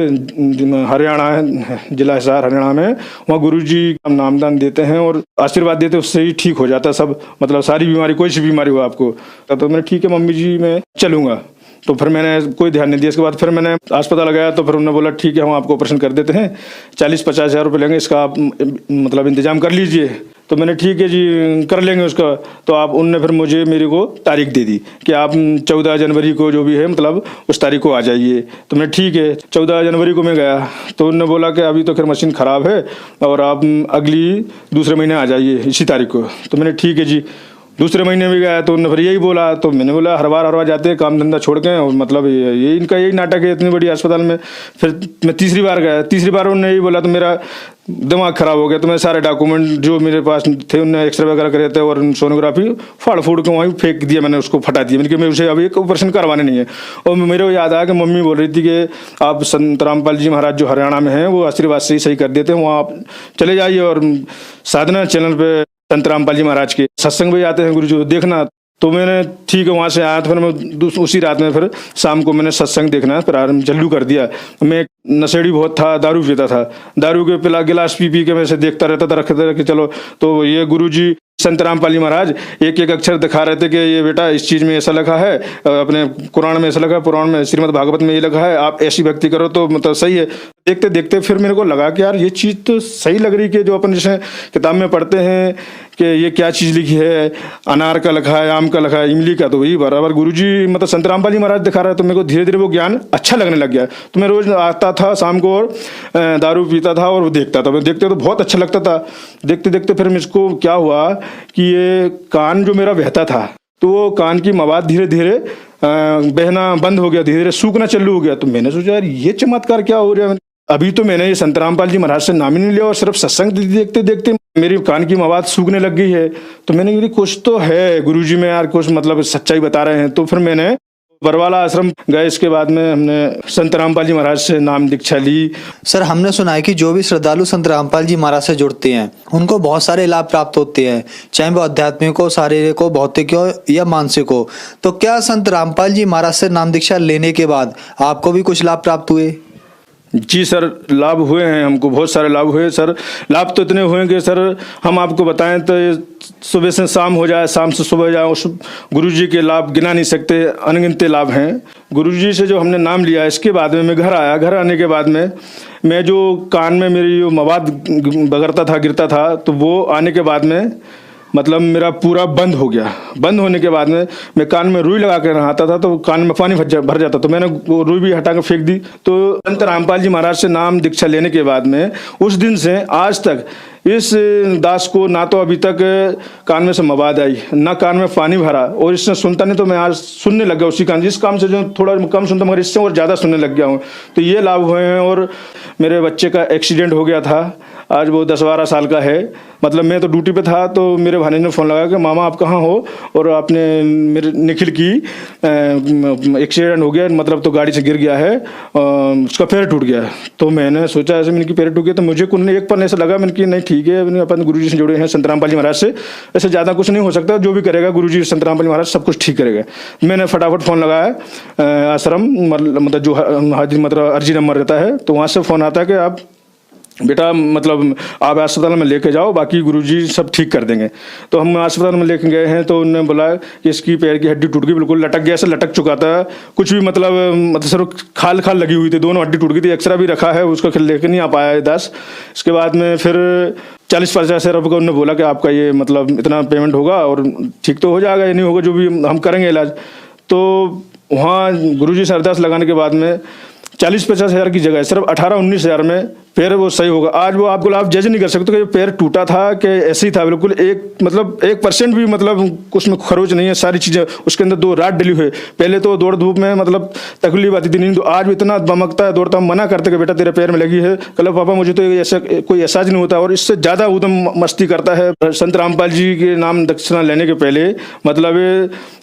हरियाणा है, जिला हिसार हरियाणा में। वहाँ गुरुजी नामदान देते हैं और आशीर्वाद देते हैं, उससे ही ठीक हो जाता है सब, मतलब सारी बीमारी, कोई सी बीमारी हो आपको। तो मैंने ठीक है मम्मी जी मैं चलूँगा। तो फिर मैंने कोई ध्यान नहीं दिया। इसके बाद फिर मैंने अस्पताल गया, तो फिर उन्होंने बोला ठीक है हम आपको ऑपरेशन कर देते हैं, 40-50 हज़ार रुपये लेंगे, इसका आप मतलब इंतजाम कर लीजिए। तो मैंने ठीक है जी कर लेंगे उसका। तो आप उनने फिर मेरे को तारीख दे दी कि आप 14 जनवरी को जो भी है मतलब उस तारीख को आ जाइए। तो मैंने ठीक है 14 जनवरी को मैं गया, तो उन्होंने बोला कि अभी तो खैर मशीन ख़राब है और आप अगली दूसरे महीने आ जाइए इसी तारीख को। तो मैंने ठीक है जी, दूसरे महीने भी गया, तो उन्होंने फिर यही बोला। तो मैंने बोला हर बार जाते हैं काम धंधा छोड़ के, और मतलब ये इनका यही नाटक है इतनी बड़ी अस्पताल में। फिर मैं तीसरी बार गया, तीसरी बार उन्होंने यही बोला, तो मेरा दिमाग ख़राब हो गया। तो मैं सारे डॉक्यूमेंट जो मेरे पास थे उन्होंने एक्सरे वगैरह करे थे और सोनोग्राफी फाड़ फूड़ के वहीं फेंक दिया, मैंने उसको फटा दिया। मैंने कि मैं उसे अभी एक ऑपरेशन करवाने नहीं है। और मेरे को याद आया कि मम्मी बोल रही थी कि आप संत रामपाल जी महाराज जो हरियाणा में हैं वो आशीर्वाद से ही सही कर देते हैं, वहाँ आप चले जाइए। और साधना चैनल पर संत रामपाल जी महाराज के सत्संग भी आते हैं गुरु जी, देखना। तो मैंने ठीक है वहाँ से आया, तो फिर मैं उसी रात में फिर शाम को मैंने सत्संग देखना प्रारंभ चालू कर दिया। मैं नशेड़ी बहुत था, दारू पीता था, दारू के पिला गिलास पी के मैं से देखता रहता था, रखते रखे चलो। तो ये गुरुजी संत रामपाल जी महाराज एक एक अक्षर दिखा रहे थे कि ये बेटा इस चीज़ में ऐसा लिखा है, अपने कुरान में ऐसा लिखा है, पुराण में श्रीमद् भागवत में ये लिखा है, आप ऐसी भक्ति करो तो मतलब सही है। देखते देखते फिर मेरे को लगा कि यार ये चीज़ तो सही लग रही कि जो अपन जैसे किताब में पढ़ते हैं कि ये क्या चीज़ लिखी है, अनार का लिखा है, आम का लिखा है, इमली का, तो वही बराबर गुरुजी मतलब संत रामपाल जी महाराज दिखा रहा है। तो मेरे को धीरे धीरे वो ज्ञान अच्छा लगने लग गया। तो मैं रोज़ आता था शाम को और दारू पीता था और वो देखता था। मैं देखते तो बहुत अच्छा लगता था। देखते देखते फिर मुझको क्या हुआ कि ये कान जो मेरा बहता था, तो वो कान की मवाद धीरे धीरे बहना बंद हो गया, धीरे धीरे सूखना चालू हो गया। तो मैंने सोचा यार ये चमत्कार क्या हो रहा है। अभी तो मैंने ये संत रामपाल जी महाराज से नाम ही नहीं लिया और सिर्फ सत्संग देखते देखते मेरी कान की मवाद सूखने लग गई है। तो मैंने कहा कुछ तो है गुरुजी में यार, कुछ मतलब सच्चाई बता रहे हैं। तो फिर मैंने बरवाला आश्रम गए। इसके बाद में हमने संत रामपाल जी महाराज से नाम दीक्षा ली। सर, हमने सुना है कि जो भी श्रद्धालु संत रामपाल जी महाराज से जुड़ते हैं उनको बहुत सारे लाभ प्राप्त होते हैं, चाहे वो आध्यात्मिक हो, शारीरिक हो, भौतिक हो या मानसिक हो। तो क्या संत रामपाल जी महाराज से नाम दीक्षा लेने के बाद आपको भी कुछ लाभ प्राप्त हुए? जी सर, लाभ हुए हैं, हमको बहुत सारे लाभ हुए सर। लाभ तो इतने हुए कि सर हम आपको बताएं तो सुबह से शाम हो जाए, शाम से सुबह हो जाए, उस गुरुजी के लाभ गिना नहीं सकते, अनगिनते लाभ हैं। गुरुजी से जो हमने नाम लिया, इसके बाद में मैं घर आया। घर आने के बाद में मैं जो कान में मेरी जो मवाद बगरता था, गिरता था, तो वो आने के बाद में मतलब मेरा पूरा बंद हो गया। बंद होने के बाद में मैं कान में रुई लगा कर नहाता था तो कान में पानी भर जाता, तो मैंने वो रुई भी हटा कर फेंक दी। तो संत रामपाल जी महाराज से नाम दीक्षा लेने के बाद में उस दिन से आज तक इस दास को ना तो अभी तक कान में से मवाद आई, ना कान में पानी भरा, और इससे सुनता नहीं तो मैं आज सुनने लग गया उसी कान, जिस काम से जो थोड़ा कम सुनता मगर इससे और ज़्यादा सुनने लग गया हूँ। तो ये लाभ हुए हैं। और मेरे बच्चे का एक्सीडेंट हो गया था, आज वो 10-12 साल का है। मतलब मैं तो ड्यूटी पे था तो मेरे भाने ने फ़ोन लगाया कि मामा आप कहाँ हो, और आपने मेरे निखिल की एक्सीडेंट हो गया, मतलब तो गाड़ी से गिर गया है, उसका पैर टूट गया। तो मैंने सोचा ऐसे मैंने कि पैर टूट गया, तो मुझे कुछ एक पल ऐसा लगा मैंने कि नहीं ठीक है, मैंने अपन गुरुजी से जुड़े हैं संत रामपाल जी महाराज से, ऐसे ज़्यादा कुछ नहीं हो सकता, जो भी करेगा गुरुजी संत रामपाल जी महाराज सब कुछ ठीक करेगा। मैंने फटाफट फ़ोन लगाया आश्रम, मतलब जो हाजिर मतलब अर्जी नंबर रहता है, तो वहाँ से फ़ोन आता है कि आप बेटा मतलब आप अस्पताल में लेके जाओ, बाकी गुरुजी सब ठीक कर देंगे। तो हम अस्पताल में लेके गए हैं तो उन्होंने बोला कि इसकी पैर की हड्डी टूट गई, बिल्कुल लटक गया, ऐसे लटक चुका था, कुछ भी मतलब सिर्फ खाल लगी हुई थी, दोनों हड्डी टूट गई थी। एक्सरा भी रखा है, उसको लेके नहीं आ पाया है 10। इसके बाद में फिर 40-50 हज़ार रुपये का उन्होंने बोला कि आपका ये मतलब इतना पेमेंट होगा और ठीक तो हो जाएगा, ये नहीं होगा जो भी हम करेंगे इलाज। तो वहाँ गुरुजी से अरदास लगाने के बाद में 40-50 हज़ार की जगह सिर्फ 18-19 हज़ार में पैर वो सही होगा। आज वो आपको आप जज नहीं कर सकते कि पैर टूटा था कि ऐसे ही था, बिल्कुल 1% भी मतलब उसमें खरोच नहीं है, सारी चीज़ें उसके अंदर 2 रात डली हुई। पहले तो दौड़ धूप में मतलब तकलीफ आती थी नहीं, तो आज भी इतना दमकता है, दौड़ता, हम मना करते कि बेटा तेरे पैर में लगी है, कल पापा मुझे तो ऐसा कोई एहसास नहीं होता, और इससे ज़्यादा उदम मस्ती करता है। संत रामपाल जी के नाम दक्षिणा लेने के पहले मतलब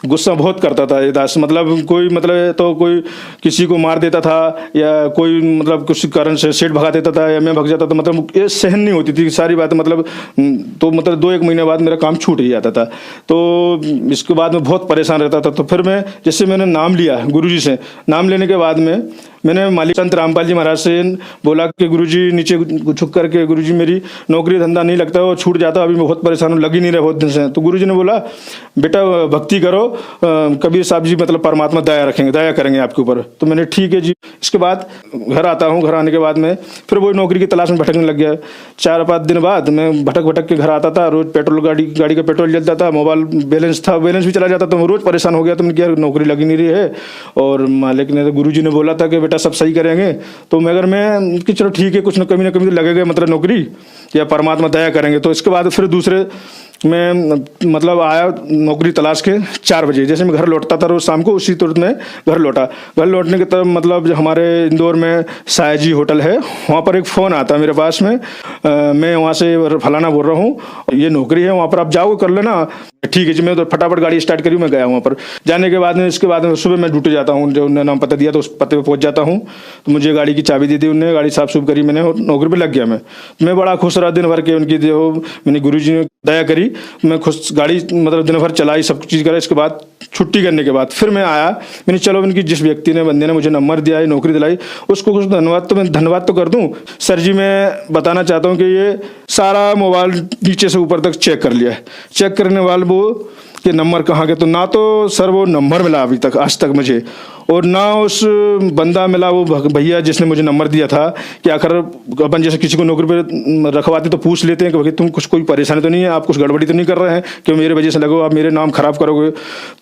गुस्सा बहुत करता था ये दास, मतलब कोई मतलब तो कोई किसी को मार देता था या कोई मतलब कुछ कारण से सेठ भगा देता था या मैं भग जाता था, मतलब ये सहन नहीं होती थी सारी बात। मतलब तो मतलब 2-1 महीने बाद मेरा काम छूट ही जाता था। तो इसके बाद में बहुत परेशान रहता था। तो फिर मैं जैसे मैंने नाम लिया गुरुजी से, नाम लेने के बाद में मैंने मालिक संत रामपाल जी महाराज से बोला कि गुरुजी नीचे झुक करके, गुरुजी मेरी नौकरी धंधा नहीं लगता वो छूट जाता, अभी मैं बहुत परेशान हूँ, लग ही नहीं रहा बहुत दिन से। तो गुरुजी ने बोला बेटा भक्ति करो, कबीर साहब जी मतलब परमात्मा दया करेंगे आपके ऊपर। तो मैंने ठीक है जी। इसके बाद घर आता हूँ, घर आने के बाद में फिर वही नौकरी की तलाश में भटकने लग गया। 4-5 दिन बाद मैं भटक के घर आता था, रोज़ पेट्रोल गाड़ी का पेट्रोल जलता था, मोबाइल बैलेंस भी चला जाता, तो मैं रोज़ परेशान हो गया। तो मैंने क्या नौकरी लगी नहीं रही है, और मालिक ने गुरुजी ने बोला था कि बेटा सब सही करेंगे। तो मगर मैं कि चलो ठीक है, कुछ ना कभी तो लगेगा मतलब नौकरी, या परमात्मा दया करेंगे। तो इसके बाद फिर दूसरे मैं मतलब आया नौकरी तलाश के 4 बजे, जैसे मैं घर लौटता था रोज़ शाम को, उसी तुरंत में घर लौटा। घर लौटने के तब मतलब हमारे इंदौर में सायाजी होटल है, वहाँ पर एक फ़ोन आता मेरे पास में, मैं वहाँ से फलाना बोल रहा हूँ, ये नौकरी है, वहाँ पर आप जाओ कर लेना। ठीक है जी। मैं तो फटाफट गाड़ी स्टार्ट करी, मैं गया वहाँ पर। जाने के बाद में इसके बाद में सुबह मैं ड्यूटी जाता हूँ, जो उन्होंने नाम पता दिया तो उस पते पर पहुँच जाता हूँ। तो मुझे गाड़ी की चाबी दी थी उन्होंने, गाड़ी साफ सूफ करी मैंने, नौकरी पर लग गया मैं बड़ा खुश रहा दिन भर के। उनकी जो मैंने गुरुजी ने दया करी, मैं खुश गाड़ी मतलब दिन भर चलाई, सब चीज़ करा। इसके बाद छुट्टी करने के बाद फिर मैं आया, मैंने चलो उनकी जिस व्यक्ति ने बंदे ने मुझे नंबर दिया है, नौकरी दिलाई, उसको कुछ धन्यवाद तो कर दूं। सर जी मैं बताना चाहता हूं कि ये सारा मोबाइल नीचे से ऊपर तक चेक कर लिया है। चेक करने वाले वो कि नंबर कहाँ के, तो ना तो सर वो नंबर मिला अभी तक आज तक मुझे, और ना उस बंदा मिला वो भैया जिसने मुझे नंबर दिया था। कि आखिर अपन जैसे किसी को नौकरी पे रखवाते तो पूछ लेते हैं कि भाई तुम कुछ कोई परेशानी तो नहीं है, आप कुछ गड़बड़ी तो नहीं कर रहे हैं कि मेरे वजह से लगो आप मेरे नाम खराब करोगे।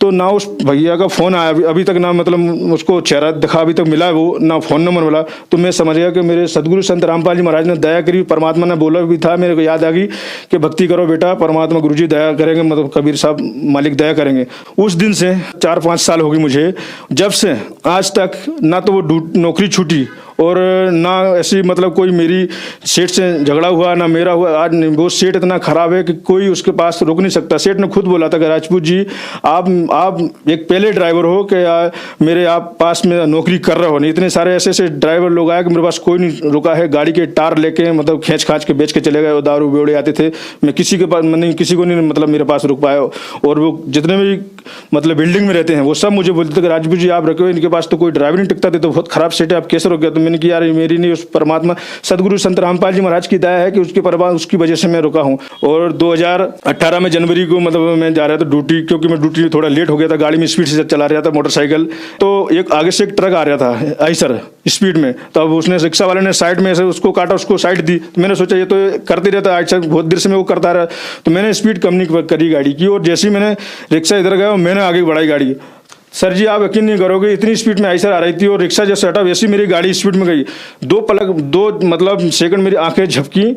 तो ना उस भैया का फ़ोन आया अभी तक, ना मतलब उसको चेहरा दिखा अभी तक मिला वो, ना फ़ोन नंबर मिला। तो मैं समझ गया कि मेरे सदगुरु संत रामपाल जी महाराज ने दया करी, परमात्मा ने बोला भी था, मेरे को याद आ गई कि भक्ति करो बेटा, परमात्मा गुरुजी दया करेंगे, मतलब कबीर साहब मालिक दया करेंगे। उस दिन से 4-5 साल हो गई मुझे, जब से आज तक ना तो वो नौकरी छूटी और ना ऐसी मतलब कोई मेरी सेठ से झगड़ा हुआ ना मेरा हुआ। आज वो सेठ इतना ख़राब है कि कोई उसके पास रुक नहीं सकता। सेठ ने खुद बोला था कि राजपूत जी आप एक पहले ड्राइवर हो कि मेरे आप पास में नौकरी कर रहे हो, नहीं इतने सारे ऐसे ड्राइवर लोग आए कि मेरे पास कोई नहीं रुका है। गाड़ी के टार लेके मतलब खींच खाँच के बेच के चले गए, दारू बेवड़े आते थे, मैं किसी के पास नहीं, किसी को नहीं मतलब मेरे पास रुक पाया। और वो जितने भी मतलब बिल्डिंग में रहते हैं वो सब मुझे बोलते थे कि राजपूत जी आप रखे, इनके पास तो कोई ड्राइवर नहीं टिकता थे, तो बहुत ख़राब सेठ है, आप कैसे रुक गया। तो मैंने कि यार मेरी नहीं, उस परमात्मा सदगुरु संत रामपाल जी महाराज की दया है कि उसकी वजह से मैं रुका हूँ। और 2018 में जनवरी को मतलब मैं जा रहा था ड्यूटी, क्योंकि मैं ड्यूटी थोड़ा लेट हो गया था, गाड़ी में स्पीड से चला रहा था मोटरसाइकिल। तो एक आगे से एक ट्रक आ रहा था, आइसर स्पीड में। तो अब उसने रिक्शा वाले ने साइड में से उसको काटा, उसको साइड दी। तो मैंने सोचा ये तो करते रहता है, अच्छा बहुत देर से मैं वो करता रहा। तो मैंने स्पीड कम नहीं करी गाड़ी की, और जैसे ही मैंने रिक्शा इधर गया मैंने आगे बढ़ाई गाड़ी। सर जी आप यकीन नहीं करोगे, इतनी स्पीड में आइसर आ रही थी और रिक्शा जैसे हटा वैसे मेरी गाड़ी स्पीड में गई। दो मतलब सेकंड मेरी आंखें झपकी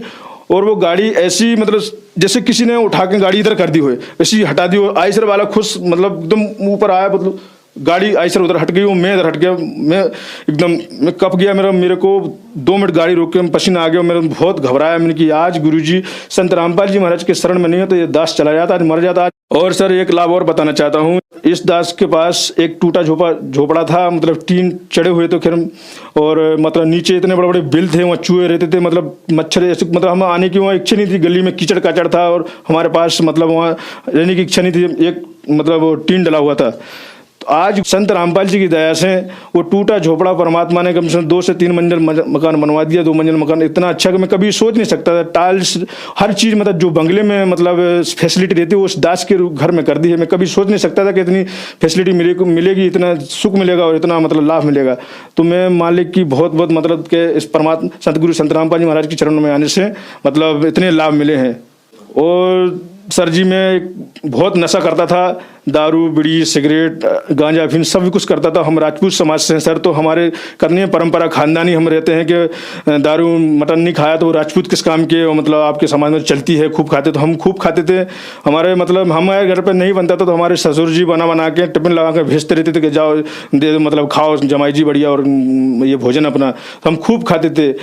और वो गाड़ी ऐसी मतलब जैसे किसी ने उठा के गाड़ी इधर कर दी हो, ऐसी हटा दी हो। आइसर वाला खुश मतलब एकदम ऊपर आया, मतलब गाड़ी आइसर उधर हट गई, वो मैं इधर हट गया। मैं कप गया, मेरे को 2 मिनट गाड़ी रोक के पसीना आ गया। मेरे बहुत घबराया। मैंने कि आज गुरुजी संत रामपाल जी महाराज के शरण में नहीं हो तो ये दास चला जाता, आज मर जाता। और सर एक लाभ और बताना चाहता हूँ, इस दास के पास एक टूटा झोपड़ा था, मतलब टीन चढ़े हुए थे खैर, और मतलब नीचे इतने बड़े बड़े बिल थे, वहाँ चूहे रहते थे, मतलब मच्छर ऐसे, मतलब हम आने की वहाँ इच्छा नहीं थी। गली में कीचड़ काचड़ था और हमारे पास मतलब वहाँ रहने की इच्छा नहीं थी। एक मतलब वो टीन डला हुआ था। तो आज संत रामपाल जी की दया से वो टूटा झोपड़ा परमात्मा ने कम से कम 2 से 3 मंजिल मकान बनवा दिया। 2 मंजिल मकान इतना अच्छा कि मैं कभी सोच नहीं सकता था। टाइल्स हर चीज़ मतलब जो बंगले में मतलब फैसिलिटी रहती है वो उस दास के घर में कर दी है। मैं कभी सोच नहीं सकता था कि इतनी फैसिलिटी मिलेगी, इतना सुख मिलेगा और इतना मतलब लाभ मिलेगा। तो मैं मालिक की बहुत बहुत मतलब के इस परमात्मा सतगुरु संत रामपाल जी महाराज के चरणों में आने से मतलब इतने लाभ मिले हैं। और सर जी मैं बहुत नशा करता था, दारू बीड़ी सिगरेट गांजा अफीम सब कुछ करता था। हम राजपूत समाज से हैं सर, तो हमारे करनी परंपरा खानदानी हम रहते हैं कि दारू मटन नहीं खाया तो राजपूत किस काम के, मतलब आपके समाज में चलती है। खूब खाते तो हम खूब खाते थे। हमारे मतलब हमारे घर पे नहीं बनता था तो हमारे ससुर जी बना के टिफिन लगा के भेजते रहते थे कि जाओ दे दो, मतलब खाओ जमाई जी बढ़िया और ये भोजन अपना। हम खूब खाते थे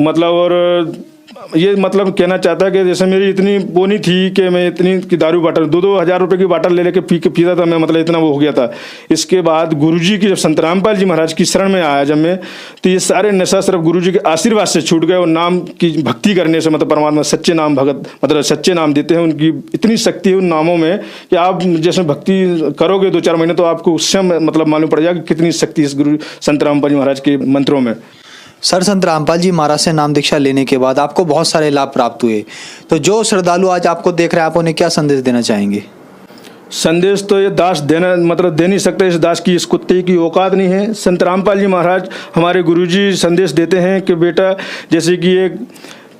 मतलब। और ये मतलब कहना चाहता कि जैसे मेरी इतनी वो नहीं थी कि मैं इतनी की दारू बाटल 2-2 हज़ार रुपये की बाटल ले लेके पीता था मैं, मतलब इतना वो हो गया था। इसके बाद गुरुजी की जब संत रामपाल जी महाराज की शरण में आया जब मैं, तो ये सारे नशा सिर्फ गुरुजी के आशीर्वाद से छूट गए। और नाम की भक्ति करने से मतलब परमात्मा सच्चे नाम भगत मतलब सच्चे नाम देते हैं। उनकी इतनी शक्ति है उन नामों में कि आप जैसे भक्ति करोगे 2-4 महीने तो आपको उससे मतलब मालूम पड़ जाएगा कितनी शक्ति इस गुरु संत रामपाल जी महाराज के मंत्रों में। सर संत रामपाल जी महाराज से नाम दीक्षा लेने के बाद आपको बहुत सारे लाभ प्राप्त हुए, तो जो श्रद्धालु आज आपको देख रहे हैं आप उन्हें क्या संदेश देना चाहेंगे? संदेश तो ये दास देना मतलब दे नहीं सकते, इस दास की इस कुत्ते की औकात नहीं है। संत रामपाल जी महाराज हमारे गुरुजी संदेश देते हैं कि बेटा जैसे कि एक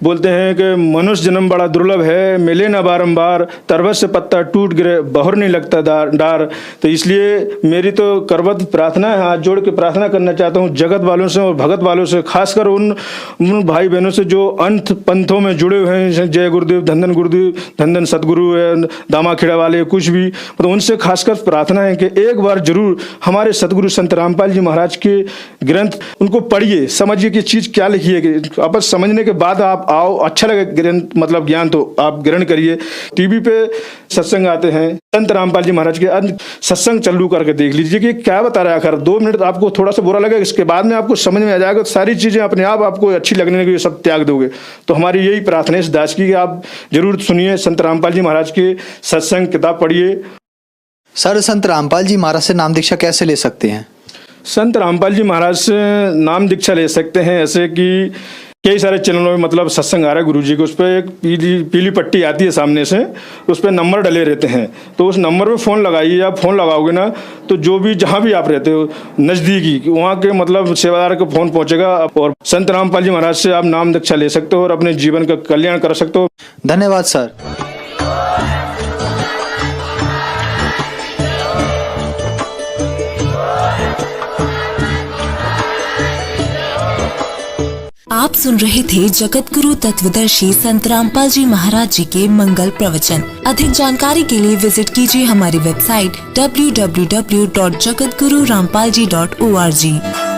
बोलते हैं कि मनुष्य जन्म बड़ा दुर्लभ है, मिले ना बारंबार, तरबत से पत्ता टूट गिरे बहर नहीं लगता डार। तो इसलिए मेरी तो करबद्ध प्रार्थना है, हाथ जोड़ के प्रार्थना करना चाहता हूँ जगत वालों से और भगत वालों से, खासकर उन भाई बहनों से जो अंत पंथों में जुड़े हुए हैं, जय गुरुदेव धन सतगुरु दामा खेड़ा वाले कुछ भी, मतलब उनसे खासकर प्रार्थना है कि एक बार जरूर हमारे सतगुरु संत रामपाल जी महाराज के ग्रंथ उनको पढ़िए, समझिए कि चीज़ क्या लिखी है। आप समझने के बाद आप आओ, अच्छा लगे मतलब ज्ञान तो आप ग्रहण करिए। टीवी पे सत्संग आते हैं संत रामपाल जी महाराज के, सत्संग चालू करके देख लीजिए कि क्या बता रहा है। आखिर 2 मिनट आपको थोड़ा सा बुरा लगेगा, इसके बाद में आपको समझ में आ जाएगा, तो सारी चीज़ें अपने आप आपको अच्छी लगने लगी, सब त्याग दोगे। तो हमारी यही प्रार्थना है इस दास की कि आप जरूर सुनिए संत रामपाल जी महाराज के सत्संग, किताब पढ़िए। सर संत रामपाल जी महाराज से नाम दीक्षा कैसे ले सकते हैं? संत रामपाल जी महाराज से नाम दीक्षा ले सकते हैं ऐसे कि कई सारे चैनलों में मतलब सत्संग आ रहा है गुरुजी को, उस पर एक पीली पट्टी आती है सामने से, उस पर नंबर डले रहते हैं। तो उस नंबर पे फ़ोन लगाइए। आप फ़ोन लगाओगे ना तो जो भी जहाँ भी आप रहते हो नज़दीकी वहाँ के मतलब सेवादार को फ़ोन पहुँचेगा और संत रामपाल जी महाराज से आप नाम दीक्षा ले सकते हो और अपने जीवन का कल्याण कर सकते हो। धन्यवाद सर। आप सुन रहे थे जगत गुरु तत्वदर्शी संत रामपाल जी महाराज जी के मंगल प्रवचन। अधिक जानकारी के लिए विजिट कीजिए हमारी वेबसाइट www.jagatgururampalji.org।